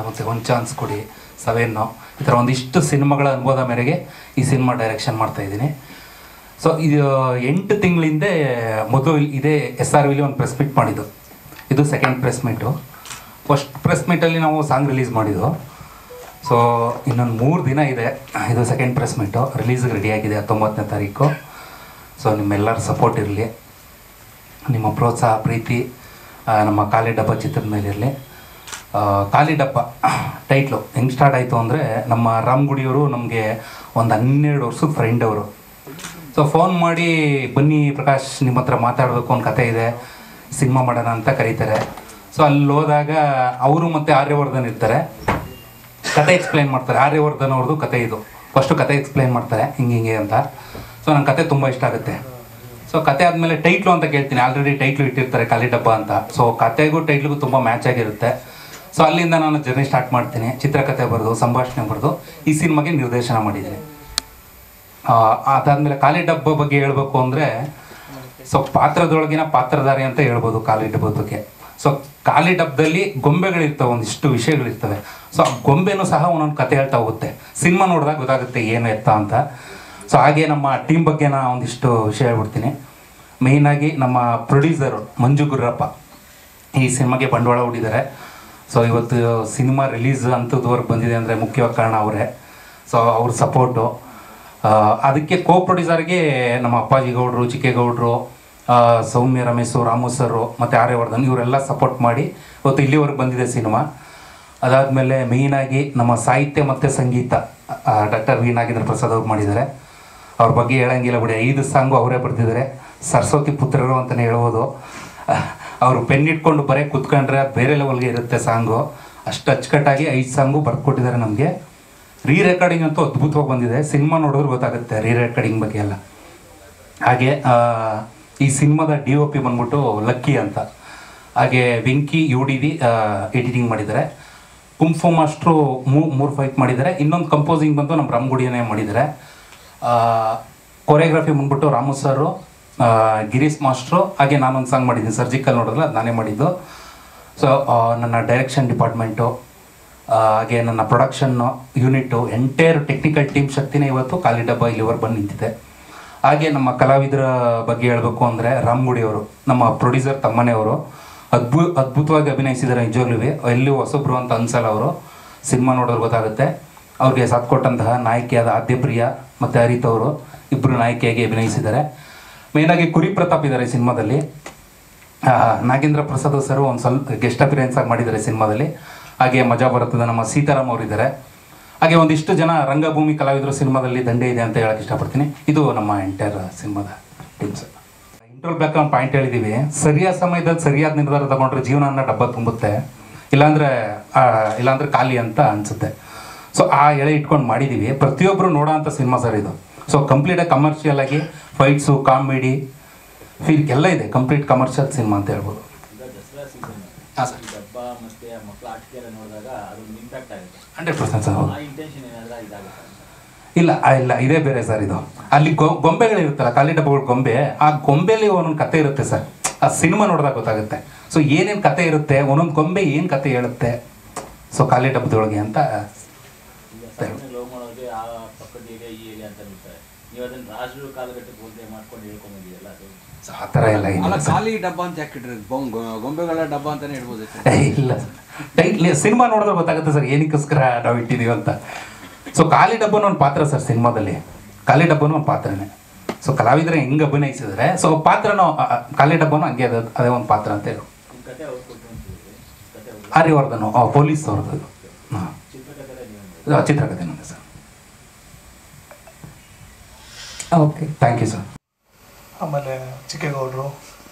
ಮತ್ತು ಒಂದು ಚಾನ್ಸ್ ಕೊಡಿ, ಸವೆನ್ನು, ಈ ಥರ ಒಂದಿಷ್ಟು ಸಿನಿಮಾಗಳ ಅನುಭವದ ಮೇರೆಗೆ ಈ ಸಿನಿಮಾ ಡೈರೆಕ್ಷನ್ ಮಾಡ್ತಾಯಿದ್ದೀನಿ. ಸೊ ಇದು 8 ತಿಂಗಳಿಂದ ಮೊದಲು ಇದೇ SRVಲಿ ಒಂದು ಪ್ರೆಸ್ ಮೀಟ್ ಮಾಡಿದ್ದು. ಇದು second press meet. First press ಮೀಟಲ್ಲಿ ನಾವು ಸಾಂಗ್ ರಿಲೀಸ್ ಮಾಡಿದ್ದು. ಸೊ ಇನ್ನೊಂದು 3 ದಿನ ಇದೆ, ಇದು ಸೆಕೆಂಡ್ ಪ್ರೆಸ್ ಮೀಟು. ರಿಲೀಸ್ಗೆ ರೆಡಿಯಾಗಿದೆ 19ನೇ ತಾರೀಕು. ಸೊ ನಿಮ್ಮೆಲ್ಲರ ಸಪೋರ್ಟ್ ಇರಲಿ, ನಿಮ್ಮ ಪ್ರೋತ್ಸಾಹ ಪ್ರೀತಿ ನಮ್ಮ ಖಾಲಿ ಡಬ್ಬ ಚಿತ್ರದ ಮೇಲೆ ಇರಲಿ. ಖಾಲಿ ಡಬ್ಬ ಟೈಟ್ಲು ಹೆಂಗೆ ಸ್ಟಾರ್ಟ್ ಆಯಿತು ಅಂದರೆ, ನಮ್ಮ ರಾಮಗುಡಿಯವರು ನಮಗೆ ಒಂದು 12 ವರ್ಷದ ಫ್ರೆಂಡ್ ಅವರು. ಸೊ ಫೋನ್ ಮಾಡಿ, ಬನ್ನಿ ಪ್ರಕಾಶ್ ನಿಮ್ಮ ಹತ್ರ ಮಾತಾಡಬೇಕು, ಒಂದು ಕತೆ ಇದೆ, ಸಿನಿಮಾ ಮಾಡೋಣ ಅಂತ ಕರೀತಾರೆ. ಸೊ ಅಲ್ಲಿ ಹೋದಾಗ ಅವರು ಮತ್ತು ಆರ್ಯವರ್ಧನ್ ಇರ್ತಾರೆ, ಕತೆ ಎಕ್ಸ್ಪ್ಲೈನ್ ಮಾಡ್ತಾರೆ. ಆರ್ಯವರ್ಧನ್ ಅವ್ರದ್ದು ಕತೆ ಇದು. ಫಸ್ಟು ಕತೆ ಎಕ್ಸ್ಪ್ಲೈನ್ ಮಾಡ್ತಾರೆ ಹಿಂಗೆ ಅಂತ. ಸೊ ನನ್ನ ಕತೆ ತುಂಬ ಇಷ್ಟ ಆಗುತ್ತೆ. ಸೊ ಕತೆ ಆದಮೇಲೆ ಟೈಟ್ಲು ಅಂತ ಕೇಳ್ತೀನಿ. ಆಲ್ರೆಡಿ ಟೈಟ್ಲು ಇಟ್ಟಿರ್ತಾರೆ ಖಾಲಿ ಡಬ್ಬ ಅಂತ. ಸೊ ಕತೆಗೂ ಟೈಟ್ಲಿಗೂ ತುಂಬ ಮ್ಯಾಚ್ ಆಗಿರುತ್ತೆ. ಸೊ ಅಲ್ಲಿಂದ ನಾನು ಜರ್ನಿ ಸ್ಟಾರ್ಟ್ ಮಾಡ್ತೀನಿ. ಚಿತ್ರಕಥೆ ಬರೆದು, ಸಂಭಾಷಣೆ ಬರೆದು ಈ ಸಿನಿಮಾಗೆ ನಿರ್ದೇಶನ ಮಾಡಿದ್ದೀನಿ. ಅದಾದಮೇಲೆ ಖಾಲಿ ಡಬ್ಬ ಬಗ್ಗೆ ಹೇಳಬೇಕು ಅಂದರೆ, ಸೊ ಪಾತ್ರದೊಳಗಿನ ಪಾತ್ರಧಾರಿ ಅಂತ ಹೇಳ್ಬೋದು ಖಾಲಿ ಡಬ್ಬದ ಬಗ್ಗೆ. ಸೊ ಖಾಲಿ ಡಬ್ಬದಲ್ಲಿ ಗೊಂಬೆಗಳಿರ್ತವೆ, ಒಂದಿಷ್ಟು ವಿಷಯಗಳಿರ್ತವೆ. ಸೊ ಆ ಗೊಂಬೆನೂ ಸಹ ಒಂದೊಂದು ಕತೆ ಹೇಳ್ತಾ ಹೋಗುತ್ತೆ. ಸಿನಿಮಾ ನೋಡಿದಾಗ ಗೊತ್ತಾಗುತ್ತೆ ಏನು ಎತ್ತ ಅಂತ. ಸೊ ಹಾಗೆ ನಮ್ಮ ಟೀಮ್ ಬಗ್ಗೆ ನಾನು ಒಂದಿಷ್ಟು ವಿಷಯ ಹೇಳ್ಬಿಡ್ತೀನಿ. ಮೇಯ್ನಾಗಿ ನಮ್ಮ ಪ್ರೊಡ್ಯೂಸರು ಮಂಜು ಗುರ್ರಪ್ಪ ಈ ಸಿನಿಮಾಗೆ ಬಂಡವಾಳ ಹೂಡಿದ್ದಾರೆ. ಸೊ ಇವತ್ತು ಸಿನಿಮಾ ರಿಲೀಸ್ ಅಂಥದ್ವರೆಗೆ ಬಂದಿದೆ ಅಂದರೆ ಮುಖ್ಯವಾಗಿ ಕಾರಣ ಅವರೇ. ಸೊ ಅವ್ರ ಸಪೋರ್ಟು. ಅದಕ್ಕೆ ಕೋ ಪ್ರೊಡ್ಯೂಸರ್ಗೆ ನಮ್ಮ ಅಪ್ಪಾಜಿ ಗೌಡ್ರು, ಚಿಕ್ಕೇಗೌಡರು, ಸೌಮ್ಯ ರಮೇಶು, ರಾಮು ಸರು ಮತ್ತು ಆರ್ಯವರ್ಧನ್ ಇವರೆಲ್ಲ ಸಪೋರ್ಟ್ ಮಾಡಿ ಇವತ್ತು ಇಲ್ಲಿವರೆಗೆ ಬಂದಿದೆ ಸಿನಿಮಾ. ಅದಾದಮೇಲೆ ಮೇಯ್ನಾಗಿ ನಮ್ಮ ಸಾಹಿತ್ಯ ಮತ್ತು ಸಂಗೀತ ಡಾಕ್ಟರ್ ವಿ ನಾಗೇಂದ್ರ ಪ್ರಸಾದ್ ಅವ್ರು ಮಾಡಿದ್ದಾರೆ. ಅವ್ರ ಬಗ್ಗೆ ಹೇಳಂಗಿಲ್ಲ ಬಿಡಿ. 5 ಸಾಂಗು ಅವರೇ ಬರೆದಿದ್ದಾರೆ. ಸರಸ್ವತಿ ಪುತ್ರರು ಅಂತಲೇ ಹೇಳ್ಬೋದು. ಅವರು ಪೆನ್ ಇಟ್ಕೊಂಡು ಬರೀ ಕೂತ್ಕೊಂಡ್ರೆ ಬೇರೆ ಲೆವೆಲ್ಗೆ ಇರುತ್ತೆ ಸಾಂಗು. ಅಷ್ಟು ಅಚ್ಚುಕಟ್ಟಾಗಿ 5 ಸಾಂಗು ಬರ್ಕೊಟ್ಟಿದ್ದಾರೆ ನಮಗೆ. ರೀ ರೆಕಾರ್ಡಿಂಗ್ ಅಂತೂ ಅದ್ಭುತವಾಗಿ ಬಂದಿದೆ. ಸಿನಿಮಾ ನೋಡಿದ್ರೆ ಗೊತ್ತಾಗುತ್ತೆ ರೀ ರೆಕಾರ್ಡಿಂಗ್ ಬಗ್ಗೆ ಎಲ್ಲ. ಹಾಗೆ ಈ ಸಿನಿಮಾದ DOP ಬಂದ್ಬಿಟ್ಟು ಲಕ್ಕಿ ಅಂತ. ಹಾಗೆ ವೆಂಕಿ UDV ಎಡಿಟಿಂಗ್ ಮಾಡಿದ್ದಾರೆ. ಕುಂಫು ಮಾಸ್ಟ್ರು 3 ಫೈಟ್ ಮಾಡಿದ್ದಾರೆ. ಇನ್ನೊಂದು ಕಂಪೋಸಿಂಗ್ ಬಂದು ನಮ್ಮ ರಾಮಗುಡಿಯನ್ನೇ ಮಾಡಿದ್ದಾರೆ. ಕೊರಿಯೋಗ್ರಫಿ ಬಂದ್ಬಿಟ್ಟು ರಾಮು ಸರು, ಗಿರೀಶ್ ಮಾಸ್ಟ್ರು. ಹಾಗೆ ನಾನೊಂದು ಸಾಂಗ್ ಮಾಡಿದ್ದೀನಿ, ಸರ್ಜಿಕಲ್ ನೋಡಿದ್ರೆ ಅದು ನಾನೇ ಮಾಡಿದ್ದು. ಸೊ ನನ್ನ ಡೈರೆಕ್ಷನ್ ಡಿಪಾರ್ಟ್ಮೆಂಟು, ಹಾಗೆ ನನ್ನ production unit, entire technical team ಶಕ್ತಿನೇ ಇವತ್ತು ಖಾಲಿ ಡಬ್ಬ ಇಲ್ಲಿವರೆಗೆ ಬಂದು ನಿಂತಿದೆ. ಹಾಗೆ ನಮ್ಮ ಕಲಾವಿದರ ಬಗ್ಗೆ ಹೇಳಬೇಕು ಅಂದರೆ, ರಾಮಗುಡಿಯವರು ನಮ್ಮ ಪ್ರೊಡ್ಯೂಸರ್ ತಮ್ಮನೆಯವರು ಅದ್ಭುತವಾಗಿ ಅಭಿನಯಿಸಿದ್ದಾರೆ. ನಿಜವಾಗ್ಲೂ ಎಲ್ಲಿಯೂ ಹೊಸಬ್ರು ಅಂತ ಅನ್ಸಲ್ಲ. ಅವರು ಸಿನಿಮಾ ನೋಡೋರು ಗೊತ್ತಾಗುತ್ತೆ. ಅವ್ರಿಗೆ ಸಾಥ್ ಕೊಟ್ಟಂತಹ ನಾಯಕಿಯಾದ ಆದ್ಯಪ್ರಿಯ ಮತ್ತು ಹರಿತ್ ಅವರು ಇಬ್ಬರು ನಾಯಕಿಯಾಗಿ ಅಭಿನಯಿಸಿದ್ದಾರೆ. ಮೇಯ್ನಾಗಿ ಕುರಿ ಪ್ರತಾಪ್ ಇದ್ದಾರೆ ಸಿನಿಮಾದಲ್ಲಿ. ನಾಗೇಂದ್ರ ಪ್ರಸಾದ್ ಸರ್ ಒಂದು ಸ್ವಲ್ಪ ಗೆಸ್ಟ್ ಅಪಿಯರೆನ್ಸ್ ಆಗಿ ಮಾಡಿದ್ದಾರೆ ಸಿನಿಮಾದಲ್ಲಿ. ಹಾಗೆ ಮಜಾ ಬರುತ್ತದೆ ನಮ್ಮ ಸೀತಾರಾಮ್ ಅವರಿದ್ದಾರೆ. ಹಾಗೆ ಒಂದಿಷ್ಟು ಜನ ರಂಗಭೂಮಿ ಕಲಾವಿದರು ಸಿನಿಮಾದಲ್ಲಿ ದಂಡೆ ಇದೆ ಅಂತ ಹೇಳಕ್ಕೆ ಇಷ್ಟಪಡ್ತೀನಿ. ಇದು ನಮ್ಮ ಎಂಟೈರ್ ಸಿನಿಮಾದ ಟೀಮ್ಸ್. ಇಂಟ್ರೋಲ್ ಬ್ಯಾಕ್ ಒಂದು ಪಾಯಿಂಟ್ ಹೇಳಿದ್ದೀವಿ. ಸರಿಯಾದ ಸಮಯದಲ್ಲಿ ಸರಿಯಾದ ನಿರ್ಧಾರ ತಗೊಂಡ್ರೆ ಜೀವನ ಡಬ್ಬ ತುಂಬುತ್ತೆ, ಇಲ್ಲಾಂದ್ರೆ ಖಾಲಿ ಅಂತ ಅನಿಸುತ್ತೆ. ಸೊ ಆ ಎಳೆ ಇಟ್ಕೊಂಡು ಮಾಡಿದ್ದೀವಿ. ಪ್ರತಿಯೊಬ್ಬರು ನೋಡೋ ಅಂಥ ಸಿನಿಮಾ ಸರ್ ಇದು. ಸೊ ಕಂಪ್ಲೀಟಾಗಿ ಕಮರ್ಷಿಯಲ್ ಆಗಿ ಫೈಟ್ಸು, ಕಾಮಿಡಿ, ಫೀಲ್ ಎಲ್ಲ ಇದೆ. ಕಂಪ್ಲೀಟ್ ಕಮರ್ಷಿಯಲ್ ಸಿನಿಮಾ ಅಂತ ಹೇಳ್ಬೋದು. ಹಾಂ ಸರ್, 100% ಸರ್. ಇಲ್ಲ ಇದೇ ಬೇರೆ ಸರ್. ಇದು ಅಲ್ಲಿ ಗೊಂಬೆಗಳಿರುತ್ತಲ್ಲ, ಖಾಲಿ ಡಬ್ಬಗಳ ಗೊಂಬೆ, ಆ ಗೊಂಬೆಯಲ್ಲಿ ಒಂದೊಂದು ಕತೆ ಇರುತ್ತೆ ಸರ್. ಆ ಸಿನಿಮಾ ನೋಡಿದಾಗ ಗೊತ್ತಾಗುತ್ತೆ. ಸೊ ಏನೇನು ಕತೆ ಇರುತ್ತೆ, ಒಂದೊಂದು ಗೊಂಬೆ ಏನು ಕತೆ ಹೇಳುತ್ತೆ ಸೊ ಖಾಲಿ ಡಬ್ಬದೊಳಗೆ ಅಂತ. ಆ ಥರ ಎಲ್ಲ ಖಾಲಿ ಡಬ್ಬ ಅಂತ ಯಾಕಿಟ್ರಿ? ಗೊಂಬೆಗಳ ಡಬ್ಬ ಅಂತಾನೆ ಇಡ್ಬೋದು. ಇಲ್ಲ, ಸಿನಿಮಾ ನೋಡಿದ್ರೆ ಗೊತ್ತಾಗುತ್ತೆ ಸರ್ ಏನಕ್ಕೋಸ್ಕರ ನಾವು ಇಟ್ಟಿದ್ದೀವಿ ಅಂತ. ಸೊ ಖಾಲಿ ಡಬ್ಬನೂ ಒಂದು ಪಾತ್ರ ಸರ್ ಸಿನಿಮಾದಲ್ಲಿ. ಖಾಲಿ ಡಬ್ಬನೂ ಒಂದು ಪಾತ್ರನೇ. ಸೊ ಕಲಾವಿದರೆ ಹೆಂಗೆ ಅಭಿನಯಿಸಿದ್ರೆ ಸೊ ಪಾತ್ರನೂ ಖಾಲಿ ಡಬ್ಬನೂ ಹಂಗೆ ಅದೇ ಒಂದು ಪಾತ್ರ ಅಂತ ಹೇಳಿ. ಆರ್ಯವರ್ಧನ್ ಪೊಲೀಸ್ ಅವ್ರದ್ದು. ಹಾಂ, ಚಿತ್ರಕಥೆ ನಂದು sir. Okay, thank you sir. ಆಮೇಲೆ ಚಿಕ್ಕೇಗೌಡರು,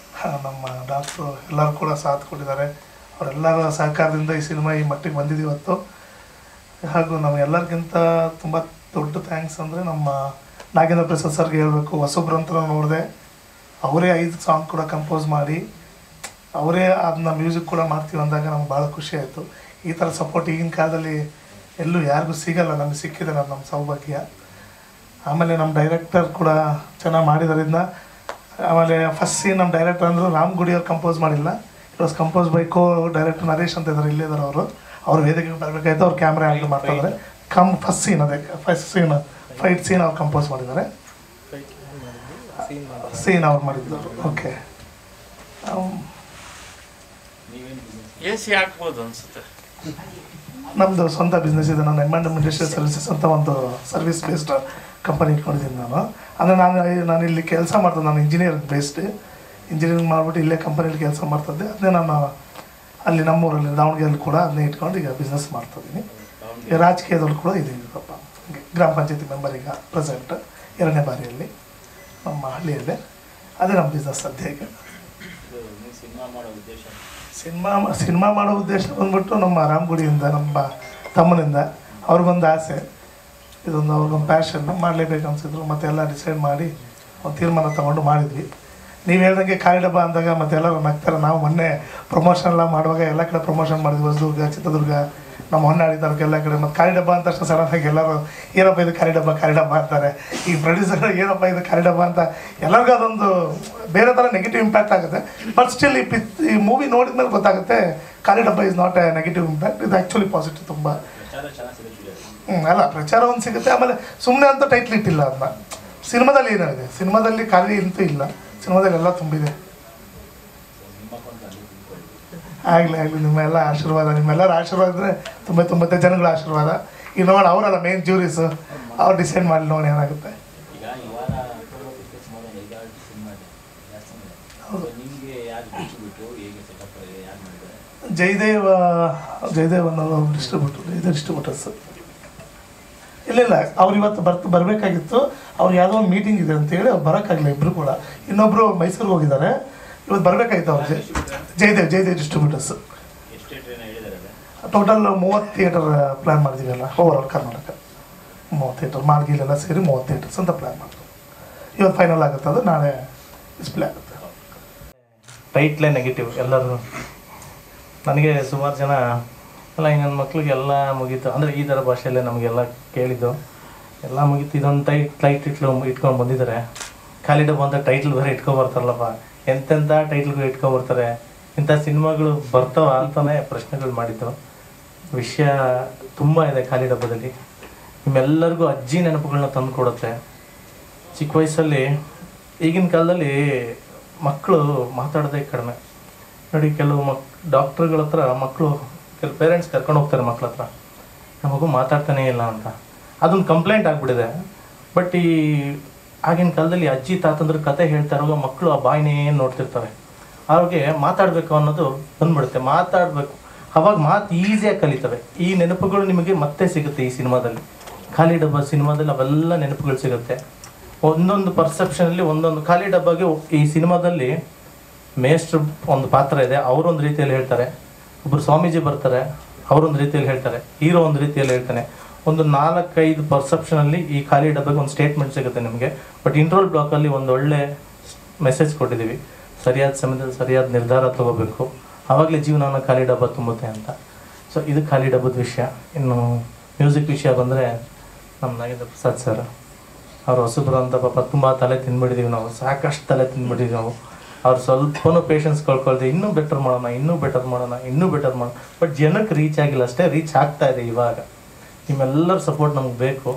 ನಮ್ಮ ಡಾಕ್ಟ್ರು ಎಲ್ಲರೂ ಕೂಡ ಸಾಥ್ ಕೊಟ್ಟಿದ್ದಾರೆ. ಅವರೆಲ್ಲರ ಸಹಕಾರದಿಂದ ಈ ಸಿನಿಮಾ ಈ ಮಟ್ಟಿಗೆ ಬಂದಿದೆ ಇವತ್ತು. ಹಾಗೂ ನಮಗೆಲ್ಲರಿಗಿಂತ ತುಂಬ ದೊಡ್ಡ ಥ್ಯಾಂಕ್ಸ್ ಅಂದರೆ ನಮ್ಮ ನಾಗೇಂದ್ರ ಪ್ರಸಾದ್ ಸರ್ಗೆ ಹೇಳಬೇಕು. ಹೊಸಬ್ರು ಅಂತ ನೋಡಿದೆ, ಅವರೇ 5 ಸಾಂಗ್ ಕೂಡ ಕಂಪೋಸ್ ಮಾಡಿ ಅವರೇ ಅದನ್ನ ಮ್ಯೂಸಿಕ್ ಕೂಡ ಮಾಡ್ತೀವಿ ಅಂದಾಗ ನಮ್ಗೆ ಭಾಳ ಖುಷಿ ಆಯಿತು. ಈ ಥರ ಸಪೋರ್ಟ್ ಈಗಿನ ಕಾಲದಲ್ಲಿ ಎಲ್ಲೂ ಯಾರಿಗೂ ಸಿಗಲ್ಲ, ನಮಗೆ ಸಿಕ್ಕಿದೆ ನಮ್ಮ ಸೌಭಾಗ್ಯ. ಆಮೇಲೆ ನಮ್ಮ ಡೈರೆಕ್ಟರ್ ಕೂಡ ಚೆನ್ನಾಗಿ ಮಾಡಿದಾರಿಂದ. ಆಮೇಲೆ ಫಸ್ಟ್ ಸೀನ್ ನಮ್ಮ ಡೈರೆಕ್ಟರ್ ಅಂದರು ರಾಮಗುಡಿಯವ್ರು ಕಂಪೋಸ್ ಮಾಡಿಲ್ಲ. It was compose by co director Naresh ಅಂತ ಇದ್ದಾರೆ, ಇಲ್ಲೇ ಇದ್ದಾರೆ ಅವರು. ಅವ್ರು ವೇದಿಕೆಗೆ ಬರಬೇಕಾಯ್ತು, ಅವ್ರು ಕ್ಯಾಮ್ರಾ ಹ್ಯಾಂಡಲ್ ಮಾಡ್ತಾ ಇದ್ದಾರೆ. ಫಸ್ಟ್ ಸೀನ್ ಅದೇ ಫೈಟ್ ಸೀನ್ ಅವ್ರು ಕಂಪೋಸ್ ಮಾಡಿದ್ದಾರೆ, ಸೀನ್ ಅವ್ರು ಮಾಡಿದ್ದಾರೆ. ಓಕೆ, ಆಗ್ಬೋದು ಅನ್ಸುತ್ತೆ. ನಮ್ಮದು ಸ್ವಂತ ಬಿಸ್ನೆಸ್ ಇದೆ. ನಾನು M&M ಇಂಡಸ್ಟ್ರಿಯಲ್ ಸರ್ವಿಸಸ್ ಅಂತ ಒಂದು ಸರ್ವಿಸ್ ಬೇಸ್ಡ್ ಕಂಪನಿ ಇಟ್ಕೊಂಡಿದ್ದೀನಿ ನಾನು. ಅಂದರೆ ನಾನು ಇಲ್ಲಿ ಕೆಲಸ ಮಾಡ್ತೇನೆ, ನಾನು ಇಂಜಿನಿಯರಿಂಗ್ ಮಾಡಿಬಿಟ್ಟು ಇಲ್ಲೇ ಕಂಪನಿಯಲ್ಲಿ ಕೆಲಸ ಮಾಡ್ತಿದ್ದೆ. ಅದನ್ನೇ ನಾನು ಅಲ್ಲಿ ನಮ್ಮೂರಲ್ಲಿ ದಾವಣಗೆರೆಯಲ್ಲಿ ಕೂಡ ಅದನ್ನೇ ಇಟ್ಕೊಂಡು ಈಗ ಬಿಸ್ನೆಸ್ ಮಾಡ್ತಾಯಿದ್ದೀನಿ. ಈಗ ರಾಜಕೀಯದಲ್ಲೂ ಕೂಡ ಇದ್ದೀನಿ ಪಾಪ, ಗ್ರಾಮ ಪಂಚಾಯತಿ ಮೆಂಬರ್ ಈಗ ಪ್ರೆಸೆಂಟ್ 2ನೇ ಬಾರಿಯಲ್ಲಿ ನಮ್ಮ ಹಳ್ಳಿಯಲ್ಲೇ. ಅದೇ ನಮ್ಮ ಬಿಸ್ನೆಸ್ ಸದ್ಯ. ಈಗ ಸಿನಿಮಾ ಮಾಡೋ ಉದ್ದೇಶ ಬಂದ್ಬಿಟ್ಟು ನಮ್ಮ ರಾಮಗುಡಿಯಿಂದ, ನಮ್ಮ ತಮ್ಮನಿಂದ ಅವ್ರಿಗೊಂದು ಆಸೆ, ಇದೊಂದು ಅವ್ರಿಗೊಂದು ಪ್ಯಾಷನ್, ಮಾಡಲೇಬೇಕು ಅನಿಸಿದ್ರು. ಮತ್ತು ಎಲ್ಲ ಡಿಸೈಡ್ ಮಾಡಿ ಒಂದು ತೀರ್ಮಾನ ತೊಗೊಂಡು ಮಾಡಿದ್ವಿ. ನೀವು ಹೇಳ್ದಂಗೆ ಖಾಲಿ ಡಬ್ಬ ಅಂದಾಗ ಮತ್ತೆ ಎಲ್ಲರೂ ನಗ್ತಾರೆ. ನಾವು ಮೊನ್ನೆ ಪ್ರಮೋಷನ್ ಎಲ್ಲ ಮಾಡುವಾಗ ಎಲ್ಲ ಕಡೆ ಪ್ರಮೋಷನ್ ಮಾಡಿದ್ವಿ, ಹೊಸದುರ್ಗ, ಚಿತ್ರದುರ್ಗ, ನಮ್ಮ ಹೊನ್ನಾಳಿ ತಾಲೂಕು ಎಲ್ಲ ಕಡೆ. ಮತ್ತು ಖಾಲಿ ಡಬ್ಬ ಅಂತ ತಕ್ಷಣ ಸಡನ್ನಾಗಿ ಎಲ್ಲರೂ ಏನಪ್ಪ ಇದು ಖಾಲಿ ಡಬ್ಬ ಅಂತಾರೆ. ಈ ಪ್ರೊಡ್ಯೂಸರ್ ಏನಪ್ಪ ಇದು ಖಾಲಿ ಡಬ್ಬ ಅಂತ ಎಲ್ಲರಿಗೂ ಅದೊಂದು ಬೇರೆ ಥರ ನೆಗೆಟಿವ್ ಇಂಪ್ಯಾಕ್ಟ್ ಆಗುತ್ತೆ. ಬಟ್ ಸ್ಟಿಲ್ ಈ ಮೂವಿ ನೋಡಿದ ಮೇಲೆ ಗೊತ್ತಾಗುತ್ತೆ ಖಾಲಿ ಡಬ್ಬ is not A negative impact, ಇದು ಆ್ಯಕ್ಚುಲಿ ಪಾಸಿಟಿವ್. ತುಂಬ ಅಲ್ಲ, ಪ್ರಚಾರ ಒಂದು ಸಿಗುತ್ತೆ. ಆಮೇಲೆ ಸುಮ್ಮನೆ ಅಂತ ಟೈಟ್ಲ್ ಇಟ್ಟಿಲ್ಲ ಅದನ್ನ. ಸಿನಿಮಾದಲ್ಲಿ ಏನಿದೆ, ಸಿನಿಮಾದಲ್ಲಿ ಖಾಲಿ ಅಂತೂ ಇಲ್ಲ, ಸಿನಿಮಾದಲ್ಲಿ ಎಲ್ಲ ತುಂಬಿದೆ. ಆಗಲಿ ನಿಮ್ಮೆಲ್ಲ ಆಶೀರ್ವಾದ, ನಿಮ್ಮೆಲ್ಲರ ಆಶೀರ್ವಾದ ಇದ್ದರೆ ತುಂಬತ್ತೆ ಜನಗಳ ಆಶೀರ್ವಾದ. ಈಗ ನೋಡಿ ಅವರಲ್ಲ ಮೇನ್ ಜ್ಯೂರೀಸು, ಅವ್ರು ಡಿಸೈಡ್ ಮಾಡಿ ನೋಡಿ ಏನಾಗುತ್ತೆ. ಹೌದು, ಜಯದೇವ್ ಅನ್ನೋದು ಡಿಸ್ಟ್ರಿಬ್ಯೂಟರ್ಸ್. ಇಲ್ಲ ಅವ್ರು ಇವತ್ತು ಬರಬೇಕಾಗಿತ್ತು. ಅವ್ರು ಯಾವುದೋ ಒಂದು ಮೀಟಿಂಗ್ ಇದೆ ಅಂತೇಳಿ ಅವ್ರು ಬರೋಕ್ಕಾಗಲಿಲ್ಲ ಇಬ್ಬರು ಕೂಡ. ಇನ್ನೊಬ್ಬರು ಮೈಸೂರಿಗೆ ಹೋಗಿದ್ದಾರೆ, ಇವತ್ತು ಬರಬೇಕಾಗಿತ್ತು ಅವ್ರಿಗೆ. Jayadev distributors. Total 30 theatre plan ಮಾಡಿದ್ದೀವಲ್ಲ ಓವರಾಲ್ ಕರ್ನಾಟಕ. 30 ಥಿಯೇಟರ್ ಮಾಲ್ಗಿಲೆಲ್ಲ ಸೇರಿ 30 ಥಿಯೇಟರ್ಸ್ ಅಂತ ಪ್ಲ್ಯಾನ್ ಮಾಡ್ತೀವಿ. ಇವತ್ತು ಫೈನಲ್ ಆಗುತ್ತೆ, ಅದು ನಾಳೆ ಡಿಸ್ಪ್ಲೇ ಆಗುತ್ತೆ. ಟೈಟ್ಲೇ ನೆಗೆಟಿವ್ ಎಲ್ಲರೂ. ನನಗೆ ಸುಮಾರು ಜನ ಅಲ್ಲ ನನ್ನ ಮಕ್ಳಿಗೆಲ್ಲ ಮುಗೀತು ಅಂದರೆ ಈ ಥರ ಭಾಷೆಯಲ್ಲೇ ನಮಗೆಲ್ಲ ಕೇಳಿದ್ದು ಎಲ್ಲ ಮುಗೀತು, ಇದೊಂದು ಇಟ್ಕೊಂಡು ಬಂದಿದ್ದಾರೆ. ಖಾಲಿ ಡಬ್ಬ ಅಂತ ಟೈಟ್ಲ್ ಬೇರೆ ಇಟ್ಕೊಬರ್ತಾರಲ್ಲಪ್ಪ, ಎಂತೆಂಥ ಟೈಟ್ಲ್ಗಳು ಇಟ್ಕೊಬರ್ತಾರೆ, ಇಂಥ ಸಿನಿಮಾಗಳು ಬರ್ತಾವ ಅಂತಲೇ ಪ್ರಶ್ನೆಗಳು ಮಾಡಿದ್ದು. ವಿಷಯ ತುಂಬ ಇದೆ ಖಾಲಿ ಡಬ್ಬದಲ್ಲಿ. ನಿಮ್ಮೆಲ್ಲರಿಗೂ ಅಜ್ಜಿ ನೆನಪುಗಳನ್ನ ತಂದು ಕೊಡುತ್ತೆ. ಚಿಕ್ಕ ವಯಸ್ಸಲ್ಲಿ ಈಗಿನ ಕಾಲದಲ್ಲಿ ಮಕ್ಕಳು ಮಾತಾಡೋದೇ ಕಡಿಮೆ ನೋಡಿ. ಕೆಲವು ಡಾಕ್ಟ್ರುಗಳ ಹತ್ರ ಮಕ್ಕಳು, ಕೆಲವು ಪೇರೆಂಟ್ಸ್ ಕರ್ಕೊಂಡು ಹೋಗ್ತಾರೆ ಮಕ್ಳ ಹತ್ರ, ನಮಗೂ ಮಾತಾಡ್ತಾನೇ ಇಲ್ಲ ಅಂತ. ಅದೊಂದು ಕಂಪ್ಲೇಂಟ್ ಆಗಿಬಿಟ್ಟಿದೆ. ಬಟ್ ಈ ಆಗಿನ ಕಾಲದಲ್ಲಿ ಅಜ್ಜಿ ತಾತಂದ್ರೆ ಕತೆ ಹೇಳ್ತಾ ಇರುವಾಗ ಮಕ್ಕಳು ಆ ಬಾಯಿನೇ ನೋಡ್ತಿರ್ತಾರೆ. ಅವ್ರಿಗೆ ಮಾತಾಡಬೇಕು ಅನ್ನೋದು ಬಂದ್ಬಿಡುತ್ತೆ. ಮಾತಾಡಬೇಕು, ಅವಾಗ ಮಾತು ಈಸಿಯಾಗಿ ಕಲಿತವೆ. ಈ ನೆನಪುಗಳು ನಿಮಗೆ ಮತ್ತೆ ಸಿಗುತ್ತೆ ಈ ಸಿನಿಮಾದಲ್ಲಿ. ಖಾಲಿ ಡಬ್ಬ ಸಿನಿಮಾದಲ್ಲಿ ಅವೆಲ್ಲ ನೆನಪುಗಳು ಸಿಗುತ್ತೆ. ಒಂದೊಂದು ಪರ್ಸೆಪ್ಷನಲ್ಲಿ ಒಂದೊಂದು. ಖಾಲಿ ಡಬ್ಬಗೆ ಈ ಸಿನಿಮಾದಲ್ಲಿ ಮೇಷ್ಟ್ರು ಒಂದು ಪಾತ್ರ ಇದೆ, ಅವರೊಂದು ರೀತಿಯಲ್ಲಿ ಹೇಳ್ತಾರೆ. ಒಬ್ಬರು ಸ್ವಾಮೀಜಿ ಬರ್ತಾರೆ, ಅವರೊಂದು ರೀತಿಯಲ್ಲಿ ಹೇಳ್ತಾರೆ. ಹೀರೋ ಒಂದು ರೀತಿಯಲ್ಲಿ ಹೇಳ್ತಾನೆ. ಒಂದು 4-5 ಪರ್ಸೆಪ್ಷನಲ್ಲಿ ಈ ಖಾಲಿ ಡಬ್ಬಗೆ ಒಂದು ಸ್ಟೇಟ್ಮೆಂಟ್ ಸಿಗುತ್ತೆ ನಿಮಗೆ. ಬಟ್ ಇಂಟ್ರೋಲ್ ಬ್ಲಾಕಲ್ಲಿ ಒಂದು ಒಳ್ಳೆ ಮೆಸೇಜ್ ಕೊಟ್ಟಿದ್ದೀವಿ. ಸರಿಯಾದ ಸಮಯದಲ್ಲಿ ಸರಿಯಾದ ನಿರ್ಧಾರ ತೊಗೋಬೇಕು, ಆವಾಗಲೇ ಜೀವನನ ಖಾಲಿ ಡಬ್ಬ ತುಂಬುತ್ತೆ ಅಂತ. ಸೊ ಇದು ಖಾಲಿ ಡಬ್ಬದ ವಿಷಯ. ಇನ್ನು ಮ್ಯೂಸಿಕ್ ವಿಷಯ ಬಂದರೆ ನಮ್ಮ ನಾಗೇಂದ್ರ ಪ್ರಸಾದ್ ಸರ್, ಅವ್ರು ಹೊಸಬ್ರು ಅಂತ ಪಾಪ ತುಂಬ ತಲೆ ತಿಂದ್ಬಿಟ್ಟಿದ್ದೀವಿ ನಾವು, ಸಾಕಷ್ಟು ತಲೆ ತಿಂದ್ಬಿಟ್ಟಿದ್ದೀವಿ ನಾವು. ಅವ್ರು ಸ್ವಲ್ಪನೂ ಪೇಷನ್ಸ್ ಕಳ್ಕೊಳ್ದೆ ಇನ್ನೂ ಬೆಟರ್ ಮಾಡೋಣ. ಬಟ್ ಜನಕ್ಕೆ ರೀಚ್ ಆಗಿಲ್ಲ ಅಷ್ಟೇ, ರೀಚ್ ಆಗ್ತಾ ಇದೆ ಇವಾಗ. ನಿಮ್ಮೆಲ್ಲರ ಸಪೋರ್ಟ್ ನಮ್ಗೆ ಬೇಕು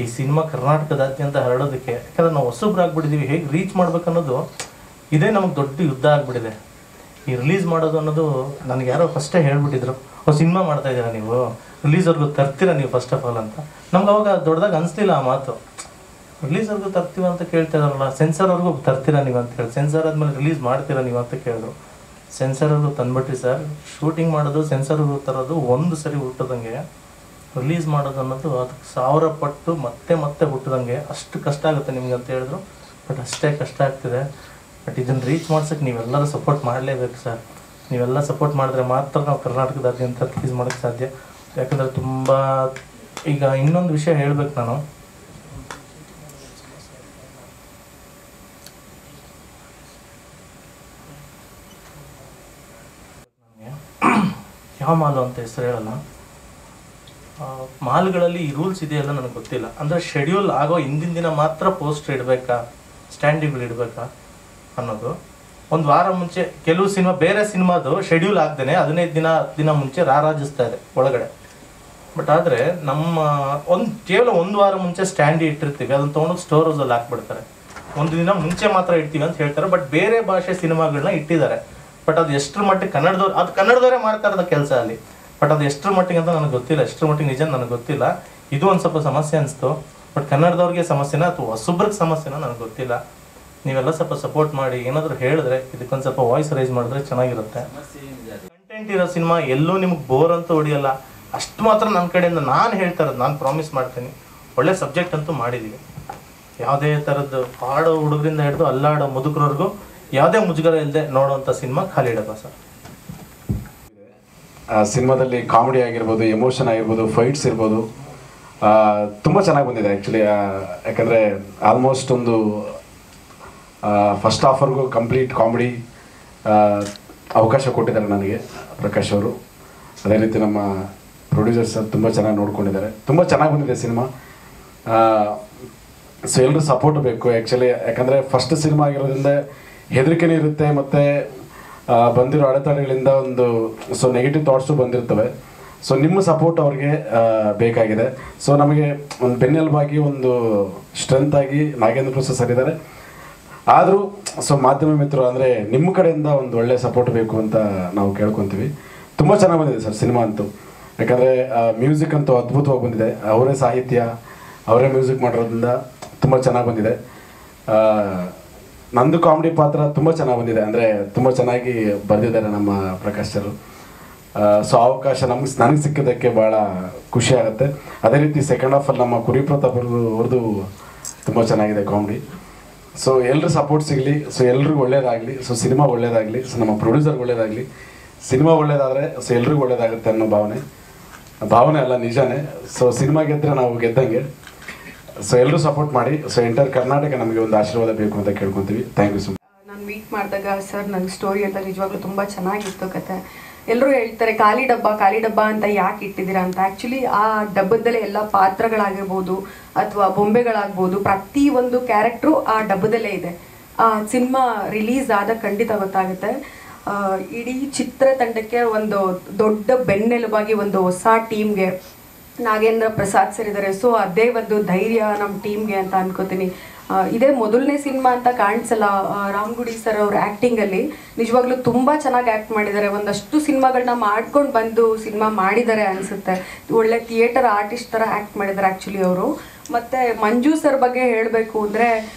ಈ ಸಿನಿಮಾ ಕರ್ನಾಟಕದಾದ್ಯಂತ ಹರಡೋದಕ್ಕೆ. ಯಾಕಂದರೆ ನಾವು ಹೊಸಬ್ರಾಗ್ಬಿಟ್ಟಿದ್ದೀವಿ, ಹೇಗೆ ರೀಚ್ ಮಾಡ್ಬೇಕನ್ನೋದು ಇದೇ ನಮಗೆ ದೊಡ್ಡ ಯುದ್ಧ ಆಗಿಬಿಟ್ಟಿದೆ. ಈ ರಿಲೀಸ್ ಮಾಡೋದು ಅನ್ನೋದು ನನಗೆ ಯಾರೋ ಫಸ್ಟೇ ಹೇಳ್ಬಿಟ್ಟಿದ್ರು, ಸಿನಿಮಾ ಮಾಡ್ತಾಯಿದ್ದೀರಾ ನೀವು, ರಿಲೀಸ್ವರೆಗೂ ತರ್ತೀರಾ ನೀವು ಫಸ್ಟ್ ಆಫ್ ಆಲ್ ಅಂತ. ನಮ್ಗೆ ಅವಾಗ ದೊಡ್ಡದಾಗಿ ಅನಿಸ್ಲಿಲ್ಲ ಆ ಮಾತು. ರಿಲೀಸ್ವರೆಗೂ ತರ್ತೀವ ಅಂತ ಕೇಳ್ತಾ ಇದಾರಲ್ಲ, ಸೆನ್ಸರ್ವರೆಗೂ ತರ್ತೀರಾ ನೀವು ಅಂತ ಹೇಳಿ, ಸೆನ್ಸರ್ ಆದಮೇಲೆ ರಿಲೀಸ್ ಮಾಡ್ತೀರಾ ನೀವು ಅಂತ ಕೇಳಿದ್ರು. ಸೆನ್ಸರ್ವರೆಗೂ ತಂದ್ಬಿಟ್ರಿ ಸರ್. ಶೂಟಿಂಗ್ ಮಾಡೋದು, ಸೆನ್ಸರ್ವರೆಗೂ ತರೋದು ಒಂದು ಸರಿ ಹುಟ್ಟೋದಂಗೆ, ರಿಲೀಸ್ ಮಾಡೋದು ಅನ್ನೋದು ಅದಕ್ಕೆ 1000 ಪಟ್ಟು ಮತ್ತೆ ಹುಟ್ಟದಂಗೆ. ಅಷ್ಟು ಕಷ್ಟ ಆಗುತ್ತೆ ನಿಮ್ಗೆ ಅಂತ ಹೇಳಿದ್ರು. ಬಟ್ ಅಷ್ಟೇ ಕಷ್ಟ ಆಗ್ತಿದೆ. ಬಟ್ ಇದನ್ನು ರೀಚ್ ಮಾಡ್ಸೋಕ್ಕೆ ನೀವೆಲ್ಲರೂ ಸಪೋರ್ಟ್ ಮಾಡಲೇಬೇಕು ಸರ್. ನೀವೆಲ್ಲ ಸಪೋರ್ಟ್ ಮಾಡಿದ್ರೆ ಮಾತ್ರ ನಾವು ಕರ್ನಾಟಕದಾದ್ಯಂತ ರಿಲೀಸ್ ಮಾಡೋಕ್ಕೆ ಸಾಧ್ಯ. ಯಾಕಂದರೆ ತುಂಬ ಈಗ ಇನ್ನೊಂದು ವಿಷಯ ಹೇಳ್ಬೇಕು ನಾನು. ಯಾವ ಮಾಲು ಅಂತ ಹೆಸರು ಹೇಳಲ್ಲ. ಮಾಲ್ಗಳಲ್ಲಿ ಈ ರೂಲ್ಸ್ ಇದೆಯಲ್ಲ ನನಗೆ ಗೊತ್ತಿಲ್ಲ. ಅಂದರೆ ಶೆಡ್ಯೂಲ್ ಆಗೋ ಹಿಂದಿನ ದಿನ ಮಾತ್ರ ಪೋಸ್ಟರ್ ಇಡಬೇಕಾ, ಸ್ಟ್ಯಾಂಡಿಗಳು ಇಡಬೇಕಾ ಅನ್ನೋದು. ಒಂದು ವಾರ ಮುಂಚೆ ಕೆಲವು ಸಿನಿಮಾ ಬೇರೆ ಸಿನಿಮಾದು ಶೆಡ್ಯೂಲ್ ಆಗ್ದೇನೆ 15 ದಿನ 10 ದಿನ ಮುಂಚೆ ರಾರಾಜಿಸ್ತಾ ಇದೆ ಒಳಗಡೆ. ಬಟ್ ಆದರೆ ನಮ್ಮ ಕೇವಲ ಒಂದು ವಾರ ಮುಂಚೆ ಸ್ಟ್ಯಾಂಡಿ ಇಟ್ಟಿರ್ತೀವಿ, ಅದನ್ನು ತೊಗೊಂಡು ಸ್ಟೋರ್ ಹೌಸಲ್ಲಿ ಹಾಕ್ಬಿಡ್ತಾರೆ. ಒಂದು ದಿನ ಮುಂಚೆ ಮಾತ್ರ ಇಡ್ತೀವಿ ಅಂತ ಹೇಳ್ತಾರೆ. ಬಟ್ ಬೇರೆ ಭಾಷೆ ಸಿನಿಮಾಗಳನ್ನ ಇಟ್ಟಿದ್ದಾರೆ. ಬಟ್ ಅದು ಎಷ್ಟರ ಮಟ್ಟಿಗೆ ಕನ್ನಡದವರೇ ಮಾಡ್ತಾ ಇರೋದು ಕೆಲಸ ಅಲ್ಲಿ. ಬಟ್ ಅದು ಎಷ್ಟರ ಮಟ್ಟಿಗೆ ಅಂತ ನನಗೆ ಗೊತ್ತಿಲ್ಲ, ಎಷ್ಟರ ಮಟ್ಟಿಗೆ ನಿಜ ನನಗೆ ಗೊತ್ತಿಲ್ಲ. ಇದು ಒಂದು ಸ್ವಲ್ಪ ಸಮಸ್ಯೆ ಅನಿಸ್ತು. ಬಟ್ ಕನ್ನಡದವ್ರಿಗೆ ಸಮಸ್ಯೆನ ಅಥವಾ ಹೊಸಬ್ರಿಗೆ ಸಮಸ್ಯೆನ ನನಗೆ ಗೊತ್ತಿಲ್ಲ. ನೀವೆಲ್ಲ ಸ್ವಲ್ಪ ಸಪೋರ್ಟ್ ಮಾಡಿ ಏನಾದರೂ ಹೇಳಿದ್ರೆ ಇದಕ್ಕೊಂದು ಸ್ವಲ್ಪ ವಾಯ್ಸ್ ರೈಸ್ ಮಾಡಿದ್ರೆ ಚೆನ್ನಾಗಿರುತ್ತೆ. ಕಂಟೆಂಟ್ ಇರೋ ಸಿನಿಮಾ ಎಲ್ಲೂ ನಿಮ್ಗೆ ಬೋರ್ ಅಂತೂ ಹೊಡಿಯಲ್ಲ. ಅಷ್ಟು ಮಾತ್ರ ನನ್ನ ಕಡೆಯಿಂದ ನಾನು ಹೇಳ್ತಾ ಇರೋದು, ನಾನು ಪ್ರಾಮಿಸ್ ಮಾಡ್ತೀನಿ. ಒಳ್ಳೆ ಸಬ್ಜೆಕ್ಟ್ ಅಂತೂ ಮಾಡಿದ್ದೀವಿ. ಯಾವುದೇ ಥರದ್ದು ಆಡೋ ಹುಡುಗರಿಂದ ಹಿಡಿದು ಅಲ್ಲಾಡೋ ಮುದುಕರವರೆಗೂ ಯಾವುದೇ ಮುಜುಗರ ಇಲ್ಲದೆ ನೋಡೋವಂಥ ಸಿನಿಮಾ ಖಾಲಿ ಡಬ್ಬ ಸರ್. ಸಿನಿಮಾದಲ್ಲಿ ಕಾಮಿಡಿ ಆಗಿರ್ಬೋದು, ಎಮೋಷನ್ ಆಗಿರ್ಬೋದು, ಫೈಟ್ಸ್ ಇರ್ಬೋದು, ತುಂಬ ಚೆನ್ನಾಗಿ ಬಂದಿದೆ ಆ್ಯಕ್ಚುಲಿ. ಯಾಕಂದರೆ ಆಲ್ಮೋಸ್ಟ್ ಒಂದು ಫಸ್ಟ್ ಹಾಫರ್ಗೂ ಕಂಪ್ಲೀಟ್ ಕಾಮಿಡಿ ಅವಕಾಶ ಕೊಟ್ಟಿದ್ದಾರೆ ನನಗೆ ಪ್ರಕಾಶ್ ಅವರು. ಅದೇ ರೀತಿ ನಮ್ಮ ಪ್ರೊಡ್ಯೂಸರ್ಸ್ ತುಂಬ ಚೆನ್ನಾಗಿ ನೋಡ್ಕೊಂಡಿದ್ದಾರೆ. ತುಂಬ ಚೆನ್ನಾಗಿ ಬಂದಿದೆ ಸಿನಿಮಾ. ಸೊ ಎಲ್ಲರೂ ಸಪೋರ್ಟ್ ಬೇಕು ಆ್ಯಕ್ಚುಲಿ. ಯಾಕಂದರೆ ಫಸ್ಟ್ ಸಿನಿಮಾ ಆಗಿರೋದ್ರಿಂದ ಹೆದರಿಕೆನೂ ಇರುತ್ತೆ, ಮತ್ತು ಬಂದಿರೋ ಅಡೆತಡೆಗಳಿಂದ ಒಂದು ನೆಗೆಟಿವ್ ಥಾಟ್ಸು ಬಂದಿರ್ತವೆ. ಸೊ ನಿಮ್ಮ ಸಪೋರ್ಟ್ ಅವ್ರಿಗೆ ಬೇಕಾಗಿದೆ. ಸೊ ನಮಗೆ ಒಂದು ಬೆನ್ನೆಲುಬಾಗಿ ಒಂದು ಸ್ಟ್ರೆಂತ್ ಆಗಿ ನಾಗೇಂದ್ರ ಪ್ರಸಾದ್ ಸರ್ ಇದ್ದಾರೆ. ಆದರೂ ಮಾಧ್ಯಮ ಮಿತ್ರರು ಅಂದರೆ ನಿಮ್ಮ ಕಡೆಯಿಂದ ಒಂದು ಒಳ್ಳೆಯ ಸಪೋರ್ಟ್ ಬೇಕು ಅಂತ ನಾವು ಕೇಳ್ಕೊತೀವಿ. ತುಂಬ ಚೆನ್ನಾಗಿ ಬಂದಿದೆ ಸರ್ ಸಿನಿಮಾ ಅಂತೂ. ಯಾಕಂದರೆ ಮ್ಯೂಸಿಕ್ ಅಂತೂ ಅದ್ಭುತವಾಗಿ ಬಂದಿದೆ. ಅವರೇ ಸಾಹಿತ್ಯ, ಅವರೇ ಮ್ಯೂಸಿಕ್ ಮಾಡಿರೋದ್ರಿಂದ ತುಂಬ ಚೆನ್ನಾಗಿ ಬಂದಿದೆ. ನಂದು ಕಾಮಿಡಿ ಪಾತ್ರ ತುಂಬ ಚೆನ್ನಾಗಿ ಬಂದಿದೆ, ಅಂದರೆ ತುಂಬ ಚೆನ್ನಾಗಿ ಬರೆದಿದ್ದಾರೆ ನಮ್ಮ ಪ್ರಕಾಶ್ ಸರ್. ಸೊ ಅವಕಾಶ ನನಗೆ ಸಿಕ್ಕಿದ್ದಕ್ಕೆ ಭಾಳ ಖುಷಿ ಆಗುತ್ತೆ. ಅದೇ ರೀತಿ ಸೆಕೆಂಡ್ ಹಾಫಲ್ಲಿ ನಮ್ಮ ಕುರಿ ಪ್ರತಾಪ್ ಅವ್ರದ್ದು ತುಂಬ ಚೆನ್ನಾಗಿದೆ ಕಾಮಿಡಿ. ಸೊ ಎಲ್ಲರೂ ಸಪೋರ್ಟ್ ಸಿಗಲಿ, ಸೊ ಎಲ್ರಿಗೂ ಒಳ್ಳೇದಾಗಲಿ, ಸೊ ಸಿನಿಮಾ ಒಳ್ಳೇದಾಗಲಿ, ಸೊ ನಮ್ಮ ಪ್ರೊಡ್ಯೂಸರ್ಗೆ ಒಳ್ಳೇದಾಗಲಿ. ಸಿನಿಮಾ ಒಳ್ಳೇದಾದರೆ ಸೊ ಎಲ್ರಿಗೂ ಒಳ್ಳೇದಾಗುತ್ತೆ ಅನ್ನೋ ಭಾವನೆ ಅಲ್ಲ, ನಿಜಾನೇ. ಸೊ ಸಿನಿಮಾ ಗೆದ್ದರೆ ನಾವು ಗೆದ್ದಂಗೆ. ಸೊ ಎಲ್ಲರೂ ಸಪೋರ್ಟ್ ಮಾಡಿ. ಸೊ ಎಂಟರ್ ಕರ್ನಾಟಕ ನಮಗೆ ಒಂದು ಆಶೀರ್ವಾದ ಬೇಕು ಅಂತ ಕೇಳ್ಕೊತೀವಿ. Thank you so much. ನಾನು ಮೀಟ್ ಮಾಡಿದಾಗ ಸರ್ ನನ್ನ ಸ್ಟೋರಿ ಅಂತ ನಿಜವಾಗ್ಲೂ ತುಂಬ ಚೆನ್ನಾಗಿತ್ತು ಕತೆ. ಎಲ್ಲರೂ ಹೇಳ್ತಾರೆ ಖಾಲಿ ಡಬ್ಬ ಅಂತ ಯಾಕೆ ಇಟ್ಟಿದ್ದೀರಾ ಅಂತ. ಆ್ಯಕ್ಚುಲಿ ಆ ಡಬ್ಬದಲ್ಲೇ ಎಲ್ಲ ಪಾತ್ರಗಳಾಗಿರ್ಬೋದು ಅಥವಾ ಬೊಂಬೆಗಳಾಗ್ಬೋದು, ಪ್ರತಿ ಒಂದು ಕ್ಯಾರೆಕ್ಟ್ರು ಆ ಡಬ್ಬದಲ್ಲೇ ಇದೆ. ಆ ಸಿನಿಮಾ ರಿಲೀಸ್ ಆದ ಖಂಡಿತ ಗೊತ್ತಾಗುತ್ತೆ. ಇಡೀ ಚಿತ್ರತಂಡಕ್ಕೆ ಒಂದು ದೊಡ್ಡ ಬೆನ್ನೆಲುಬಾಗಿ ಒಂದು ಹೊಸ ಟೀಮ್ಗೆ ನಾಗೇಂದ್ರ ಪ್ರಸಾದ್ ಸರ್ ಇದ್ದಾರೆ. ಸೊ ಅದೇ ಒಂದು ಧೈರ್ಯ ನಮ್ಮ ಟೀಮ್ಗೆ ಅಂತ ಅನ್ಕೋತೀನಿ. ಇದೇ ಮೊದಲನೇ ಸಿನಿಮಾ ಅಂತ ಕಾಣಿಸಲ್ಲ. ರಾಮಗುಡಿ ಸರ್ ಅವ್ರ ಆ್ಯಕ್ಟಿಂಗಲ್ಲಿ ನಿಜವಾಗ್ಲೂ ತುಂಬ ಚೆನ್ನಾಗಿ ಆ್ಯಕ್ಟ್ ಮಾಡಿದ್ದಾರೆ. ಒಂದಷ್ಟು ಸಿನಿಮಾಗಳನ್ನ ಮಾಡ್ಕೊಂಡು ಬಂದು ಸಿನಿಮಾ ಮಾಡಿದ್ದಾರೆ ಅನಿಸುತ್ತೆ. ಒಳ್ಳೆ ಥಿಯೇಟರ್ ಆರ್ಟಿಸ್ಟ್ ಥರ ಆ್ಯಕ್ಟ್ ಮಾಡಿದ್ದಾರೆ ಆ್ಯಕ್ಚುಲಿ ಅವರು. ಮತ್ತು ಮಂಜು ಸರ್ ಬಗ್ಗೆ ಹೇಳಬೇಕು ಅಂದರೆ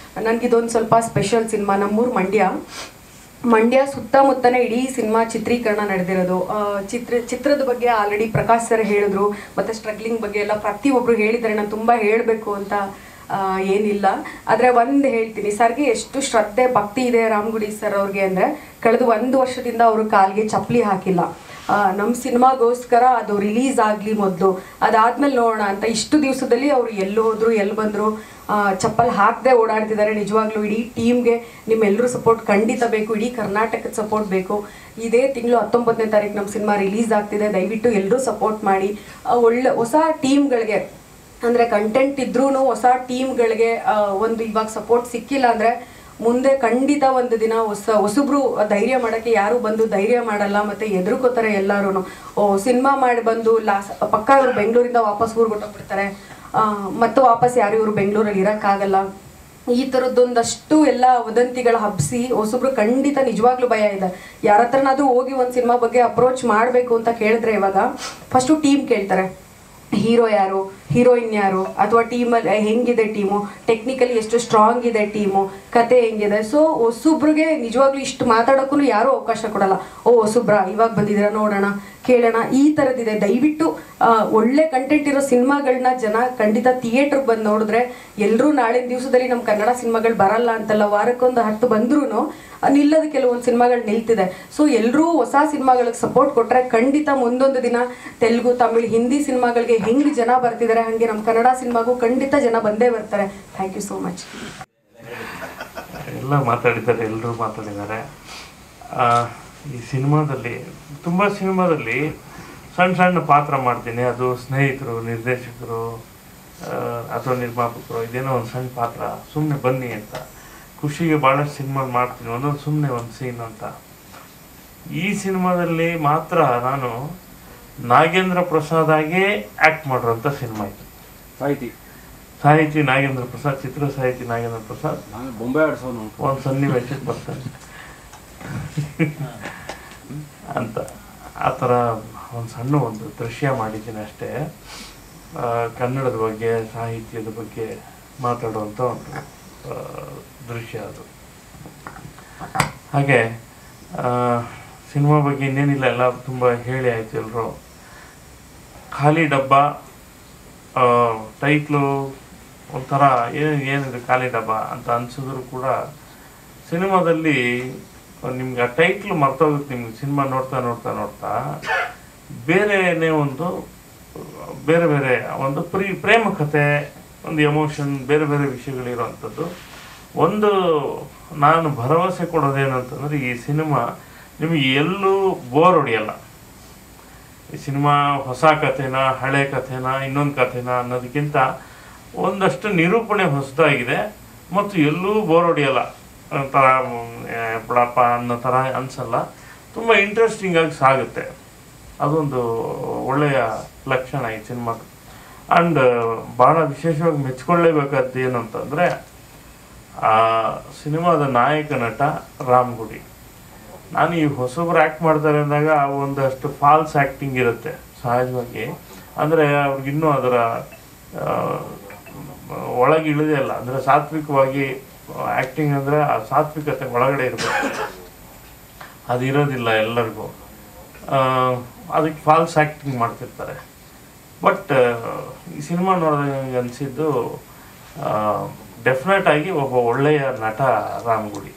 ನನಗಿದೊಂದು ಸ್ವಲ್ಪ ಸ್ಪೆಷಲ್ ಸಿನಿಮಾ. ನಮ್ಮೂರು ಮಂಡ್ಯ ಸುತ್ತಮುತ್ತನೇ ಇಡೀ ಸಿನಿಮಾ ಚಿತ್ರೀಕರಣ ನಡೆದಿರೋದು. ಚಿತ್ರದ ಬಗ್ಗೆ ಆಲ್ರೆಡಿ ಪ್ರಕಾಶ್ ಸರ್ ಹೇಳಿದ್ರು, ಮತ್ತು ಸ್ಟ್ರಗ್ಲಿಂಗ್ ಬಗ್ಗೆ ಎಲ್ಲ ಪ್ರತಿಯೊಬ್ಬರು ಹೇಳಿದ್ದಾರೆ. ನಾನು ತುಂಬ ಹೇಳಬೇಕು ಅಂತ ಏನಿಲ್ಲ. ಆದರೆ ಒಂದು ಹೇಳ್ತೀನಿ, ಸರ್ಗೆ ಎಷ್ಟು ಶ್ರದ್ಧೆ ಭಕ್ತಿ ಇದೆ ರಾಮಗುಡಿ ಸರ್ ಅವ್ರಿಗೆ ಅಂದರೆ ಕಳೆದ 1 ವರ್ಷದಿಂದ ಅವರು ಕಾಲಿಗೆ ಚಪ್ಪಲಿ ಹಾಕಿಲ್ಲ. ನಮ್ಮ ಸಿನಿಮಾಗೋಸ್ಕರ ಅದು ರಿಲೀಸ್ ಆಗಲಿ ಮೊದಲು, ಅದಾದ್ಮೇಲೆ ನೋಡೋಣ ಅಂತ ಇಷ್ಟು ದಿವಸದಲ್ಲಿ ಅವರು ಎಲ್ಲಿ ಹೋದ್ರು ಎಲ್ಲಿ ಬಂದರು ಚಪ್ಪಲ್ ಹಾಕದೆ ಓಡಾಡ್ತಿದ್ದಾರೆ. ನಿಜವಾಗ್ಲೂ ಇಡೀ ಟೀಮ್ಗೆ ನಿಮ್ಮೆಲ್ಲರೂ ಸಪೋರ್ಟ್ ಖಂಡಿತ ಬೇಕು, ಇಡೀ ಕರ್ನಾಟಕದ ಸಪೋರ್ಟ್ ಬೇಕು. ಇದೇ ತಿಂಗಳು 19ನೇ ತಾರೀಕು ನಮ್ಮ ಸಿನಿಮಾ ರಿಲೀಸ್ ಆಗ್ತಿದೆ. ದಯವಿಟ್ಟು ಎಲ್ಲರೂ ಸಪೋರ್ಟ್ ಮಾಡಿ. ಒಳ್ಳೆ ಹೊಸ ಟೀಮ್ಗಳಿಗೆ ಅಂದರೆ ಕಂಟೆಂಟ್ ಇದ್ರೂ ಹೊಸ ಟೀಮ್ಗಳಿಗೆ ಒಂದು ಇವಾಗ ಸಪೋರ್ಟ್ ಸಿಕ್ಕಿಲ್ಲ ಅಂದರೆ ಮುಂದೆ ಖಂಡಿತ ಒಂದು ದಿನ ಹೊಸಬ್ರು ಧೈರ್ಯ ಮಾಡೋಕ್ಕೆ ಯಾರು ಬಂದು ಧೈರ್ಯ ಮಾಡಲ್ಲ, ಮತ್ತು ಎದುರುಕೋತಾರೆ ಎಲ್ಲರೂ. ಸಿನಿಮಾ ಮಾಡಿ ಬಂದು ಪಕ್ಕ ಇವರು ಬೆಂಗಳೂರಿಂದ ವಾಪಸ್ ಊರಿಗೆ ಹೊಟ್ಟೋಗ್ಬಿಡ್ತಾರೆ, ಮತ್ತು ವಾಪಸ್ ಯಾರು ಇವರು ಬೆಂಗಳೂರಲ್ಲಿ ಇರೋಕ್ಕಾಗಲ್ಲ. ಈ ಥರದ್ದೊಂದಷ್ಟು ಎಲ್ಲ ವದಂತಿಗಳ ಹಬ್ಬಿಸಿ ಹೊಸಬ್ರು ಖಂಡಿತ ನಿಜವಾಗ್ಲೂ ಭಯ ಇದೆ. ಯಾರ ಹತ್ರನಾದ್ರೂ ಹೋಗಿ ಒಂದು ಸಿನಿಮಾ ಬಗ್ಗೆ ಅಪ್ರೋಚ್ ಮಾಡಬೇಕು ಅಂತ ಕೇಳಿದ್ರೆ ಇವಾಗ ಫಸ್ಟು ಟೀಮ್ ಕೇಳ್ತಾರೆ. ಹೀರೋ ಯಾರು, ಹೀರೋಯಿನ್ ಯಾರು, ಅಥವಾ ಟೀಮಲ್ಲಿ ಹೆಂಗಿದೆ ಟೀಮು, ಟೆಕ್ನಿಕಲಿ ಎಷ್ಟು ಸ್ಟ್ರಾಂಗ್ ಇದೆ ಟೀಮು, ಕತೆ ಹೆಂಗಿದೆ. ಸೊ ಹೊಸಬ್ರಿಗೆ ನಿಜವಾಗ್ಲೂ ಇಷ್ಟು ಮಾತಾಡೋಕ್ಕೂ ಯಾರೂ ಅವಕಾಶ ಕೊಡಲ್ಲ. ಹೊಸಬ್ರ ಇವಾಗ ಬಂದಿದ್ದೀರಾ ನೋಡೋಣ ಕೇಳೋಣ, ಈ ಥರದ್ದಿದೆ. ದಯವಿಟ್ಟು ಒಳ್ಳೆ ಕಂಟೆಂಟ್ ಇರೋ ಸಿನಿಮಾಗಳನ್ನ ಜನ ಖಂಡಿತ ಥಿಯೇಟ್ರಿಗೆ ಬಂದು ನೋಡಿದ್ರೆ ಎಲ್ಲರೂ ನಾಳಿನ ದಿವಸದಲ್ಲಿ ನಮ್ಮ ಕನ್ನಡ ಸಿನಿಮಾಗಳು ಬರಲ್ಲ ಅಂತಲ್ಲ, ವಾರಕ್ಕೊಂದು 10 ಬಂದ್ರೂ ನಿಲ್ಲದ ಕೆಲವೊಂದು ಸಿನಿಮಾಗಳು ನಿಲ್ತಿದೆ. ಸೊ ಎಲ್ಲರೂ ಹೊಸ ಸಿನಿಮಾಗಳಿಗೆ ಸಪೋರ್ಟ್ ಕೊಟ್ಟರೆ ಖಂಡಿತ ಮುಂದೊಂದು ದಿನ ತೆಲುಗು, ತಮಿಳ್, ಹಿಂದಿ ಸಿನಿಮಾಗಳಿಗೆ ಹೆಂಗೆ ಜನ ಬರ್ತಿದ್ದಾರೆ ಹಾಗೆ ನಮ್ಮ ಕನ್ನಡ ಸಿನಿಮಾಗೂ ಖಂಡಿತ ಜನ ಬಂದೇ ಬರ್ತಾರೆ. Thank you so much. ಎಲ್ಲ ಮಾತಾಡಿದ್ದಾರೆ, ಎಲ್ಲರೂ ಮಾತಾಡಿದ್ದಾರೆ. ಈ ಸಿನಿಮಾದಲ್ಲಿ ತುಂಬ ಸಿನಿಮಾದಲ್ಲಿ ಸಣ್ಣ ಪಾತ್ರ ಮಾಡ್ತೀನಿ. ಅದು ಸ್ನೇಹಿತರು, ನಿರ್ದೇಶಕರು ಅಥವಾ ನಿರ್ಮಾಪಕರು, ಇದೇನೋ ಒಂದು ಸಣ್ಣ ಪಾತ್ರ, ಸುಮ್ಮನೆ ಬನ್ನಿ ಅಂತ ಖುಷಿಗೆ ಭಾಳಷ್ಟು ಸಿನಿಮಾ ಮಾಡ್ತೀನಿ, ಒಂದೊಂದು ಸುಮ್ಮನೆ ಒಂದು ಸೀನ್ ಅಂತ. ಈ ಸಿನಿಮಾದಲ್ಲಿ ಮಾತ್ರ ನಾನು ನಾಗೇಂದ್ರ ಪ್ರಸಾದ್ ಆಗೇ ಆ್ಯಕ್ಟ್ ಮಾಡಿರೋಂಥ ಸಿನಿಮಾ ಇದು. ಸಾಹಿತಿ ನಾಗೇಂದ್ರ ಪ್ರಸಾದ್, ಚಿತ್ರ ಸಾಹಿತಿ ನಾಗೇಂದ್ರ ಪ್ರಸಾದ್. ನಾನು ಬೊಂಬೆ ಆಡ್ಸೋನು ಒಂದು ಸನ್ನಿವೇಶಕ್ಕೆ ಬರ್ತಾನೆ ಅಂತ ಆ ಥರ ಒಂದು ಸಣ್ಣ ಒಂದು ದೃಶ್ಯ ಮಾಡಿದ್ದೀನಿ ಅಷ್ಟೇ. ಕನ್ನಡದ ಬಗ್ಗೆ, ಸಾಹಿತ್ಯದ ಬಗ್ಗೆ ಮಾತಾಡುವಂಥ ಒಂದು ದೃಶ್ಯ ಅದು. ಹಾಗೆ ಸಿನಿಮಾ ಬಗ್ಗೆ ಇನ್ನೇನಿಲ್ಲ, ಎಲ್ಲ ತುಂಬ ಹೇಳಿ ಆಯಿತು ಎಲ್ಲರೂ. ಖಾಲಿ ಡಬ್ಬ ಟೈಟ್ಲು ಒಂಥರ ಏನಿದೆ ಖಾಲಿ ಡಬ್ಬ ಅಂತ ಅನಿಸಿದ್ರು ಕೂಡ ಸಿನಿಮಾದಲ್ಲಿ ನಿಮ್ಗೆ ಆ ಟೈಟ್ಲು ಮರ್ತೋಗುತ್ತೆ. ನಿಮ್ಗೆ ಸಿನಿಮಾ ನೋಡ್ತಾ ನೋಡ್ತಾ ನೋಡ್ತಾ ಬೇರೆನೇ ಒಂದು ಬೇರೆ ಬೇರೆ ಒಂದು ಪ್ರೇಮ ಕಥೆ, ಒಂದು ಎಮೋಷನ್, ಬೇರೆ ಬೇರೆ ವಿಷಯಗಳಿರೋವಂಥದ್ದು. ಒಂದು ನಾನು ಭರವಸೆ ಕೊಡೋದೇನಂತಂದರೆ ಈ ಸಿನಿಮಾ ನಿಮಗೆ ಎಲ್ಲೂ ಬೋರ್ ಹೊಡೆಯಲ್ಲ. ಈ ಸಿನಿಮಾ ಹೊಸ ಕಥೆನ, ಹಳೆ ಕಥೆನ, ಇನ್ನೊಂದು ಕಥೆನ ಅನ್ನೋದಕ್ಕಿಂತ ಒಂದಷ್ಟು ನಿರೂಪಣೆ ಹೊಸದಾಗಿದೆ ಮತ್ತು ಎಲ್ಲೂ ಬೋರ್ ಹೊಡೆಯಲ್ಲ. ಒಂಥರ ಬಿಡಪ್ಪ ಅನ್ನೋ ಥರ ಅನಿಸಲ್ಲ, ತುಂಬ ಇಂಟ್ರೆಸ್ಟಿಂಗಾಗಿ ಸಾಗುತ್ತೆ. ಅದೊಂದು ಒಳ್ಳೆಯ ಲಕ್ಷಣ ಈ ಸಿನಿಮಾದ. ಆ್ಯಂಡ್ ಭಾಳ ವಿಶೇಷವಾಗಿ ಮೆಚ್ಕೊಳ್ಳೇಬೇಕಾದ್ದು ಏನು ಅಂತಂದರೆ ಆ ಸಿನಿಮಾದ ನಾಯಕ ನಟ ರಾಮ್ಗುಡಿ. ನಾನು ಈ ಹೊಸಬ್ರು ಆ್ಯಕ್ಟ್ ಮಾಡ್ತಾರೆ ಅಂದಾಗ ಒಂದಷ್ಟು ಫಾಲ್ಸ್ ಆ್ಯಕ್ಟಿಂಗ್ ಇರುತ್ತೆ ಸಹಜವಾಗಿ. ಅಂದರೆ ಅವ್ರಿಗಿನ್ನೂ ಅದರ ಒಳಗೆ ಇಳಿದೇ ಇಲ್ಲ. ಅಂದರೆ ಸಾತ್ವಿಕವಾಗಿ ಆ್ಯಕ್ಟಿಂಗ್ ಅಂದರೆ ಆ ಸಾತ್ವಿಕತೆ ಒಳಗಡೆ ಇರಬೇಕು, ಅದಿರೋದಿಲ್ಲ ಎಲ್ಲರಿಗೂ. ಅದಕ್ಕೆ ಫಾಲ್ಸ್ ಆ್ಯಕ್ಟಿಂಗ್ ಮಾಡ್ತಿರ್ತಾರೆ. ಬಟ್ ಈ ಸಿನಿಮಾ ನೋಡಿದಾಗ ಅನಿಸಿದ್ದು ಡೆಫಿನೆಟ್ ಆಗಿ ಒಬ್ಬ ಒಳ್ಳೆಯ ನಟ ರಾಮ್ಗುಡಿ.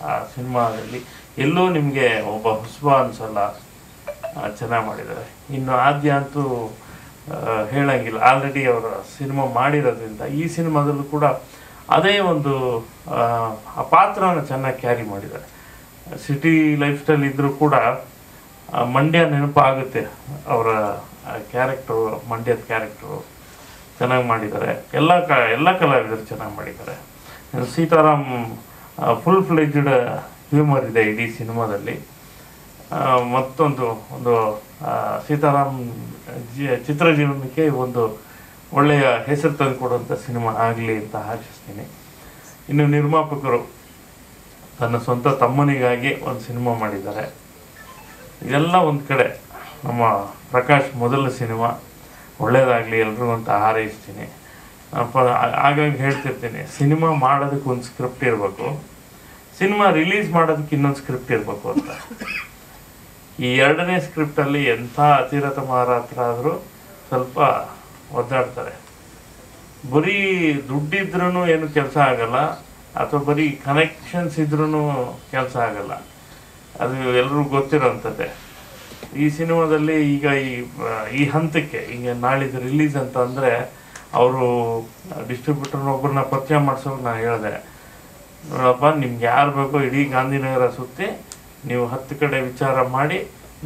ಆ ಸಿನಿಮಾದಲ್ಲಿ ಎಲ್ಲೂ ನಿಮಗೆ ಒಬ್ಬ ಹೊಸಬ ಅನಿಸಲ್ಲ, ಚೆನ್ನಾಗಿ ಮಾಡಿದ್ದಾರೆ. ಇನ್ನು ಆದ್ಯ ಅಂತೂ ಹೇಳಂಗಿಲ್ಲ, ಆಲ್ರೆಡಿ ಅವರ ಸಿನಿಮಾ ಮಾಡಿರೋದ್ರಿಂದ ಈ ಸಿನಿಮಾದಲ್ಲೂ ಕೂಡ ಅದೇ ಒಂದು ಆ ಪಾತ್ರನ ಚೆನ್ನಾಗಿ ಕ್ಯಾರಿ ಮಾಡಿದ್ದಾರೆ. ಸಿಟಿ ಲೈಫ್ ಸ್ಟೈಲ್ ಇದ್ದರೂ ಕೂಡ ಮಂಡ್ಯ ನೆನಪಾಗುತ್ತೆ ಅವರ ಕ್ಯಾರೆಕ್ಟರು, ಮಂಡ್ಯದ ಕ್ಯಾರೆಕ್ಟರು ಚೆನ್ನಾಗಿ ಮಾಡಿದ್ದಾರೆ. ಎಲ್ಲ ಕಲಾವಿದರು ಚೆನ್ನಾಗಿ ಮಾಡಿದ್ದಾರೆ. ಸೀತಾರಾಮ್ ಫುಲ್ ಫ್ಲೆಜ್ಡ್ ಹ್ಯೂಮರ್ ಇದೆ ಇಡೀ ಸಿನಿಮಾದಲ್ಲಿ. ಮತ್ತೊಂದು ಸೀತಾರಾಮ್ ಚಿತ್ರ ಜೀವನಕ್ಕೆ ಒಂದು ಒಳ್ಳೆಯ ಹೆಸರು ತಂದು ಕೊಡುವಂಥ ಸಿನಿಮಾ ಆಗಲಿ ಅಂತ ಆಶಿಸ್ತೀನಿ. ಇನ್ನು ನಿರ್ಮಾಪಕರು ತನ್ನ ಸ್ವಂತ ತಮ್ಮನಿಗಾಗಿ ಒಂದು ಸಿನಿಮಾ ಮಾಡಿದ್ದಾರೆ. ಇದೆಲ್ಲ ಒಂದು ಕಡೆ ನಮ್ಮ ಪ್ರಕಾಶ್ ಮೊದಲ ಸಿನಿಮಾ ಒಳ್ಳೆಯದಾಗಲಿ ಎಲ್ರಿಗೂ ಅಂತ ಹಾರೈಸ್ತೀನಿ. ಹಾಗಾಗಿ ಹೇಳ್ತಿರ್ತೀನಿ, ಸಿನಿಮಾ ಮಾಡೋದಕ್ಕೆ ಒಂದು ಸ್ಕ್ರಿಪ್ಟ್ ಇರಬೇಕು, ಸಿನಿಮಾ ರಿಲೀಸ್ ಮಾಡೋದಕ್ಕೆ ಇನ್ನೊಂದು ಸ್ಕ್ರಿಪ್ಟ್ ಇರಬೇಕು ಅಂತ. ಈ ಎರಡನೇ ಸ್ಕ್ರಿಪ್ಟಲ್ಲಿ ಎಂಥ ಅತಿರಥ ಮಹಾರಾಜರಾದರೂ ಸ್ವಲ್ಪ ಒದ್ದಾಡ್ತಾರೆ. ಬರೀ ದುಡ್ಡಿದ್ರೂ ಏನು ಕೆಲಸ ಆಗಲ್ಲ, ಅಥವಾ ಬರೀ ಕನೆಕ್ಷನ್ಸ್ ಇದ್ರೂ ಕೆಲಸ ಆಗಲ್ಲ. ಅದು ಎಲ್ಲರಿಗೂ ಗೊತ್ತಿರೋಂಥದ್ದೇ. ಈ ಸಿನಿಮಾದಲ್ಲಿ ಈಗ ಈ ಹಂತಕ್ಕೆ ಈಗ ನಾಳಿದ್ದು ರಿಲೀಸ್ ಅಂತ ಅಂದರೆ ಅವರು ಡಿಸ್ಟ್ರಿಬ್ಯೂಟರ್ನೊಬ್ಬರನ್ನ ಪರಿಚಯ ಮಾಡಿಸೋಕೆ ನಾನು ಹೇಳಿದೆ, ನೋಡಪ್ಪ ನಿಮ್ಗೆ ಯಾರು ಬೇಕೋ ಇಡೀ ಗಾಂಧಿನಗರ ಸುತ್ತಿ ನೀವು 10 ಕಡೆ ವಿಚಾರ ಮಾಡಿ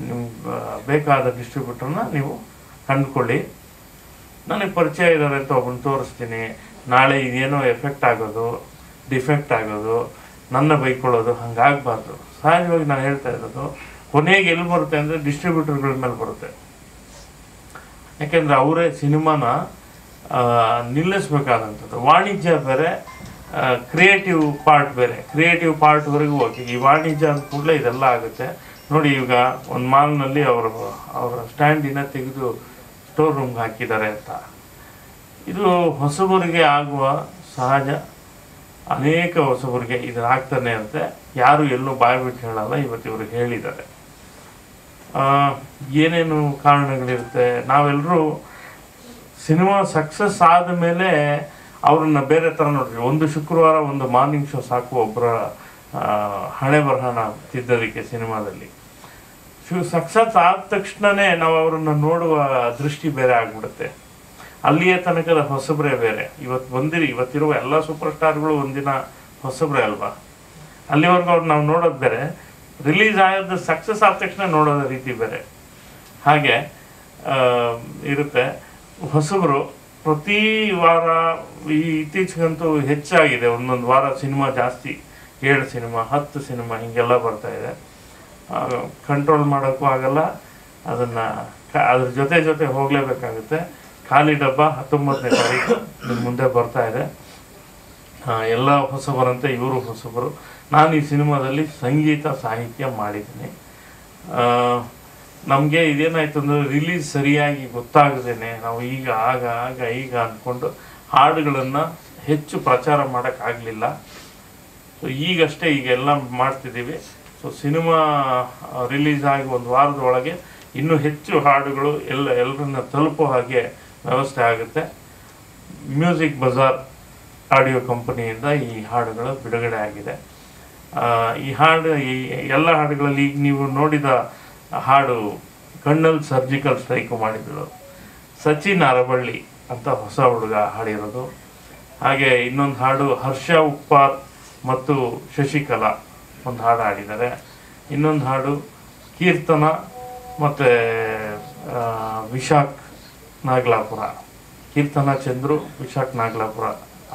ನಿಮ್ಗೆ ಬೇಕಾದ ಡಿಸ್ಟ್ರಿಬ್ಯೂಟರ್ನ ನೀವು ಕಂಡುಕೊಳ್ಳಿ, ನನಗೆ ಪರಿಚಯ ಇದ್ದಾರೆ ಅಂತ ಒಬ್ಬನ ತೋರಿಸ್ತೀನಿ. ನಾಳೆ ಇದೇನೋ ಎಫೆಕ್ಟ್ ಆಗೋದು, ಡಿಫೆಕ್ಟ್ ಆಗೋದು, ನನ್ನ ಬೈಕೊಳ್ಳೋದು ಹಂಗಾಗಬಾರ್ದು. ಸಹಜವಾಗಿ ನಾನು ಹೇಳ್ತಾ ಇರೋದು ಕೊನೆಗೆ ಎಲ್ಲಿ ಬರುತ್ತೆ ಅಂದರೆ ಡಿಸ್ಟ್ರಿಬ್ಯೂಟರ್ಗಳ ಮೇಲೆ ಬರುತ್ತೆ. ಯಾಕೆಂದರೆ ಅವರೇ ಸಿನಿಮಾನ ನಿಲ್ಲಿಸ್ಬೇಕಾದಂಥದ್ದು. ವಾಣಿಜ್ಯ ಬೇರೆ, ಕ್ರಿಯೇಟಿವ್ ಪಾರ್ಟ್ ಬೇರೆ. ಕ್ರಿಯೇಟಿವ್ ಪಾರ್ಟ್ವರೆಗೂ ಹೋಗಿ ಈ ವಾಣಿಜ್ಯ ಅಂದ ಕೂಡಲೇ ಇದೆಲ್ಲ ಆಗುತ್ತೆ. ನೋಡಿ, ಈಗ ಒಂದು ಮಾಲ್ನಲ್ಲಿ ಅವರ ಸ್ಟ್ಯಾಂಡಿನ ತೆಗೆದು ಸ್ಟೋರ್ ರೂಮ್ಗೆ ಹಾಕಿದ್ದಾರೆ ಅಂತ. ಇದು ಹೊಸಬರಿಗೆ ಆಗುವ ಸಹಜ. ಅನೇಕ ಹೊಸಬರಿಗೆ ಇದು ಆಗ್ತಾನೆ ಅಂತೆ, ಯಾರು ಎಲ್ಲೂ ಬಾಯ್ಬಿಟ್ಟು ಹೇಳಲ್ಲ. ಇವತ್ತು ಇವರು ಹೇಳಿದ್ದಾರೆ. ಏನೇನು ಕಾರಣಗಳಿರುತ್ತೆ. ನಾವೆಲ್ಲರೂ ಸಿನಿಮಾ ಸಕ್ಸಸ್ ಆದ ಮೇಲೆ ಅವ್ರನ್ನ ಬೇರೆ ಥರ ನೋಡ್ತೀವಿ. ಒಂದು ಶುಕ್ರವಾರ ಒಂದು ಮಾರ್ನಿಂಗ್ ಶೋ ಸಾಕು ಒಬ್ಬರ ಹಣೆ ಬರಹಣ ತಿದ್ದೋದಕ್ಕೆ. ಸಿನಿಮಾದಲ್ಲಿ ಸಕ್ಸಸ್ ಆದ ತಕ್ಷಣವೇ ನಾವು ಅವ್ರನ್ನ ನೋಡುವ ದೃಷ್ಟಿ ಬೇರೆ ಆಗ್ಬಿಡುತ್ತೆ. ಅಲ್ಲಿಯ ತನಕದ ಹೊಸಬ್ರೇ ಬೇರೆ. ಇವತ್ತಿರುವ ಎಲ್ಲ ಸೂಪರ್ ಸ್ಟಾರ್ಗಳು ಒಂದಿನ ಹೊಸಬ್ರೇ ಅಲ್ವಾ. ಅಲ್ಲಿವರೆಗೂ ಅವ್ರು ನಾವು ನೋಡೋದು ಬೇರೆ, ರಿಲೀಸ್ ಆಗೋದು ಸಕ್ಸಸ್ ಆದ ತಕ್ಷಣ ನೋಡೋದ ರೀತಿ ಬೇರೆ. ಹಾಗೆ ಇರುತ್ತೆ. ಹೊಸಬ್ರು ಪ್ರತಿ ವಾರ ಈ ಇತ್ತೀಚೆಗಂತೂ ಹೆಚ್ಚಾಗಿದೆ, ಒಂದೊಂದು ವಾರ ಸಿನಿಮಾ ಜಾಸ್ತಿ, 7 ಸಿನಿಮಾ 10 ಸಿನಿಮಾ ಹೀಗೆಲ್ಲ ಬರ್ತಾ ಇದೆ. ಕಂಟ್ರೋಲ್ ಮಾಡೋಕ್ಕೂ ಆಗಲ್ಲ, ಅದನ್ನು ಅದ್ರ ಜೊತೆ ಹೋಗಲೇಬೇಕಾಗುತ್ತೆ. ಖಾಲಿ ಡಬ್ಬ 19ನೇ ತಾರೀಕು ನಿಮ್ಮ ಮುಂದೆ ಬರ್ತಾ ಇದೆ. ಎಲ್ಲ ಹೊಸಬರಂತೆ ಇವರು ಹೊಸಬರು. ನಾನು ಈ ಸಿನಿಮಾದಲ್ಲಿ ಸಂಗೀತ ಸಾಹಿತ್ಯ ಮಾಡಿದ್ದೀನಿ. ನಮಗೆ ಇದೇನಾಯ್ತು ಅಂದರೆ ರಿಲೀಸ್ ಸರಿಯಾಗಿ ಗೊತ್ತಾಗದೇನೆ ನಾವು ಈಗ ಈಗ ಅಂದ್ಕೊಂಡು ಹಾಡುಗಳನ್ನು ಹೆಚ್ಚು ಪ್ರಚಾರ ಮಾಡೋಕ್ಕಾಗಲಿಲ್ಲ. ಸೊ ಈಗಷ್ಟೇ ಈಗೆಲ್ಲ ಮಾಡ್ತಿದ್ದೀವಿ. ಸೊ ಸಿನಿಮಾ ರಿಲೀಸ್ ಆಗಿ 1 ವಾರದ ಒಳಗೆ ಇನ್ನೂ ಹೆಚ್ಚು ಹಾಡುಗಳು ಎಲ್ಲರನ್ನ ತಲುಪೋ ಹಾಗೆ ವ್ಯವಸ್ಥೆ ಆಗುತ್ತೆ. ಮ್ಯೂಸಿಕ್ ಬಜಾರ್ ಆಡಿಯೋ ಕಂಪನಿಯಿಂದ ಈ ಹಾಡುಗಳು ಬಿಡುಗಡೆ ಆಗಿದೆ. ಈ ಎಲ್ಲ ಹಾಡುಗಳಲ್ಲಿ ಈಗ ನೀವು ನೋಡಿದ ಹಾಡು ಕಣ್ಣಲ್ಲಿ ಸರ್ಜಿಕಲ್ ಸ್ಟ್ರೈಕ್ ಮಾಡಿದ್ರು, ಸಚಿನ್ ಅರಬಳ್ಳಿ ಅಂತ ಹೊಸ ಹುಡುಗ ಹಾಡಿರೋದು. ಹಾಗೆ ಇನ್ನೊಂದು ಹಾಡು ಹರ್ಷ ಉಪ್ಪಾರ್ ಮತ್ತು ಶಶಿಕಲಾ ಒಂದು ಹಾಡು ಹಾಡಿದ್ದಾರೆ. ಇನ್ನೊಂದು ಹಾಡು ಕೀರ್ತನ ಮತ್ತು ವಿಶಾಖ್ ನಾಗಲಾಪುರ, ಕೀರ್ತನ ಚಂದ್ರು ವಿಶಾಖ್ ನಾಗಲಾಪುರ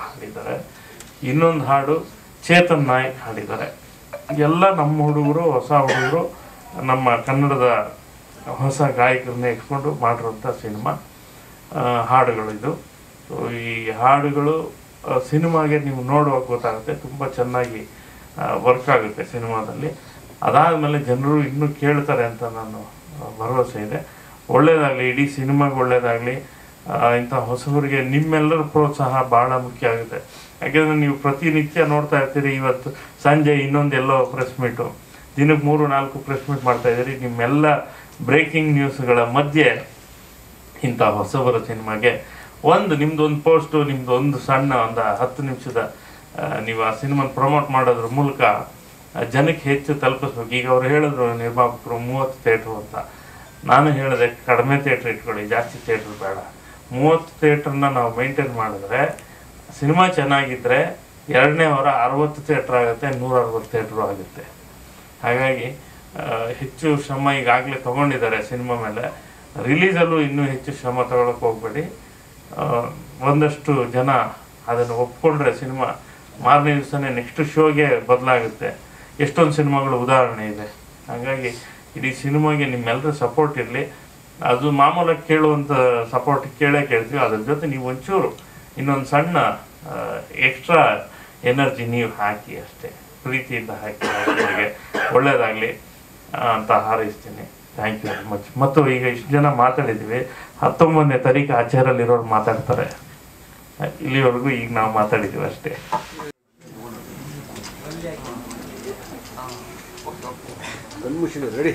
ಹಾಡಿದ್ದಾರೆ. ಇನ್ನೊಂದು ಹಾಡು ಚೇತನ್ ನಾಯಕ್ ಹಾಡಿದ್ದಾರೆ. ಎಲ್ಲ ನಮ್ಮ ಹುಡುಗರು, ಹೊಸ ಹುಡುಗರು, ನಮ್ಮ ಕನ್ನಡದ ಹೊಸ ಗಾಯಕರನ್ನ ಇಟ್ಕೊಂಡು ಮಾಡಿರೋಂಥ ಸಿನಿಮಾ ಹಾಡುಗಳು ಇದು. ಸೊ ಈ ಹಾಡುಗಳು ಸಿನಿಮಾಗೆ ನೀವು ನೋಡುವಾಗ ಗೊತ್ತಾಗುತ್ತೆ, ತುಂಬ ಚೆನ್ನಾಗಿ ವರ್ಕ್ ಆಗುತ್ತೆ ಸಿನಿಮಾದಲ್ಲಿ. ಅದಾದಮೇಲೆ ಜನರು ಇನ್ನೂ ಕೇಳ್ತಾರೆ ಅಂತ ನಾನು ಭರವಸೆ ಇದೆ. ಒಳ್ಳೆಯದಾಗಲಿ, ಇಡೀ ಸಿನಿಮಾಗೆ ಒಳ್ಳೆಯದಾಗಲಿ. ಇಂಥ ಹೊಸಬರಿಗೆ ನಿಮ್ಮೆಲ್ಲರ ಪ್ರೋತ್ಸಾಹ ಭಾಳ ಮುಖ್ಯ ಆಗುತ್ತೆ. ಯಾಕೆಂದರೆ ನೀವು ಪ್ರತಿನಿತ್ಯ ನೋಡ್ತಾ ಇರ್ತೀರಿ. ಇವತ್ತು ಸಂಜೆ ಇನ್ನೊಂದೆಲ್ಲೋ ಪ್ರೆಸ್ ಮೀಟು, ದಿನಕ್ಕೆ 3-4 ಪ್ರೆಸ್ ಮೀಟ್ ಮಾಡ್ತಾಯಿದ್ದೀರಿ. ನಿಮ್ಮೆಲ್ಲ ಬ್ರೇಕಿಂಗ್ ನ್ಯೂಸ್ಗಳ ಮಧ್ಯೆ ಇಂಥ ಹೊಸಬರ ಸಿನಿಮಾಗೆ ನಿಮ್ಮದೊಂದು ಪೋಸ್ಟು, ನಿಮ್ಮದೊಂದು ಸಣ್ಣ 10 ನಿಮಿಷದ ನೀವು ಆ ಸಿನಿಮಾನ ಪ್ರಮೋಟ್ ಮಾಡೋದ್ರ ಮೂಲಕ ಜನಕ್ಕೆ ಹೆಚ್ಚು ತಲುಪಿಸ್ಬೇಕು. ಈಗ ಅವ್ರು ಹೇಳಿದ್ರು ನಿರ್ಮಾಪಕರು 30 ಥಿಯೇಟ್ರು ಅಂತ. ನಾನು ಹೇಳಿದೆ ಕಡಿಮೆ ಥಿಯೇಟ್ರ್ ಇಟ್ಕೊಳ್ಳಿ, ಜಾಸ್ತಿ ಥಿಯೇಟ್ರ್ ಬೇಡ. 30 ಥಿಯೇಟ್ರನ್ನ ನಾವು ಮೇಂಟೈನ್ ಮಾಡಿದ್ರೆ, ಸಿನಿಮಾ ಚೆನ್ನಾಗಿದ್ದರೆ 2ನೇ ವಾರ 60 ಥಿಯೇಟ್ರ್ ಆಗುತ್ತೆ, 160 ಥಿಯೇಟ್ರು ಆಗುತ್ತೆ. ಹಾಗಾಗಿ ಹೆಚ್ಚು ಶ್ರಮ ಈಗಾಗಲೇ ತೊಗೊಂಡಿದ್ದಾರೆ ಸಿನಿಮಾ ಮೇಲೆ. ರಿಲೀಸಲ್ಲೂ ಇನ್ನೂ ಹೆಚ್ಚು ಶ್ರಮ ತಗೊಳಕ್ಕೆ ಹೋಗಬೇಡಿ. ಒಂದಷ್ಟು ಜನ ಅದನ್ನು ಒಪ್ಕೊಂಡ್ರೆ ಸಿನಿಮಾ ಮಾರನೇ ದಿವಸನೇ ನೆಕ್ಸ್ಟ್ ಶೋಗೆ ಬದಲಾಗುತ್ತೆ. ಎಷ್ಟೊಂದು ಸಿನಿಮಾಗಳು ಉದಾಹರಣೆ ಇದೆ. ಹಾಗಾಗಿ ಇಡೀ ಸಿನಿಮಾಗೆ ನಿಮ್ಮೆಲ್ಲರ ಸಪೋರ್ಟ್ ಇರಲಿ. ಅದು ಮಾಮೂಲಾಗಿ ಕೇಳುವಂಥ ಸಪೋರ್ಟ್ ಕೇಳ್ತೀವಿ. ಅದ್ರ ಜೊತೆ ನೀವು ಒಂಚೂರು ಇನ್ನೊಂದು ಸಣ್ಣ ಎಕ್ಸ್ಟ್ರಾ ಎನರ್ಜಿ ನೀವು ಹಾಕಿ, ಅಷ್ಟೇ ಪ್ರೀತಿಯಿಂದ ಹಾಕಿ. ಅವರಿಗೆ ಒಳ್ಳೆಯದಾಗಲಿ ಅಂತ ಹಾರೈಸ್ತೀನಿ. Thank you very much. ಮತ್ತು ಈಗ ಇಷ್ಟು ಜನ ಮಾತಾಡಿದ್ವಿ, 19ನೇ ತಾರೀಕು ಆಚಾರಲ್ಲಿರೋರು ಮಾತಾಡ್ತಾರೆ. ಇಲ್ಲಿವರೆಗೂ ಈಗ ನಾವು ಮಾತಾಡಿದ್ದೀವಿ ಅಷ್ಟೇ. ಕಣ್ಮುಷಿ ರೆಡಿ.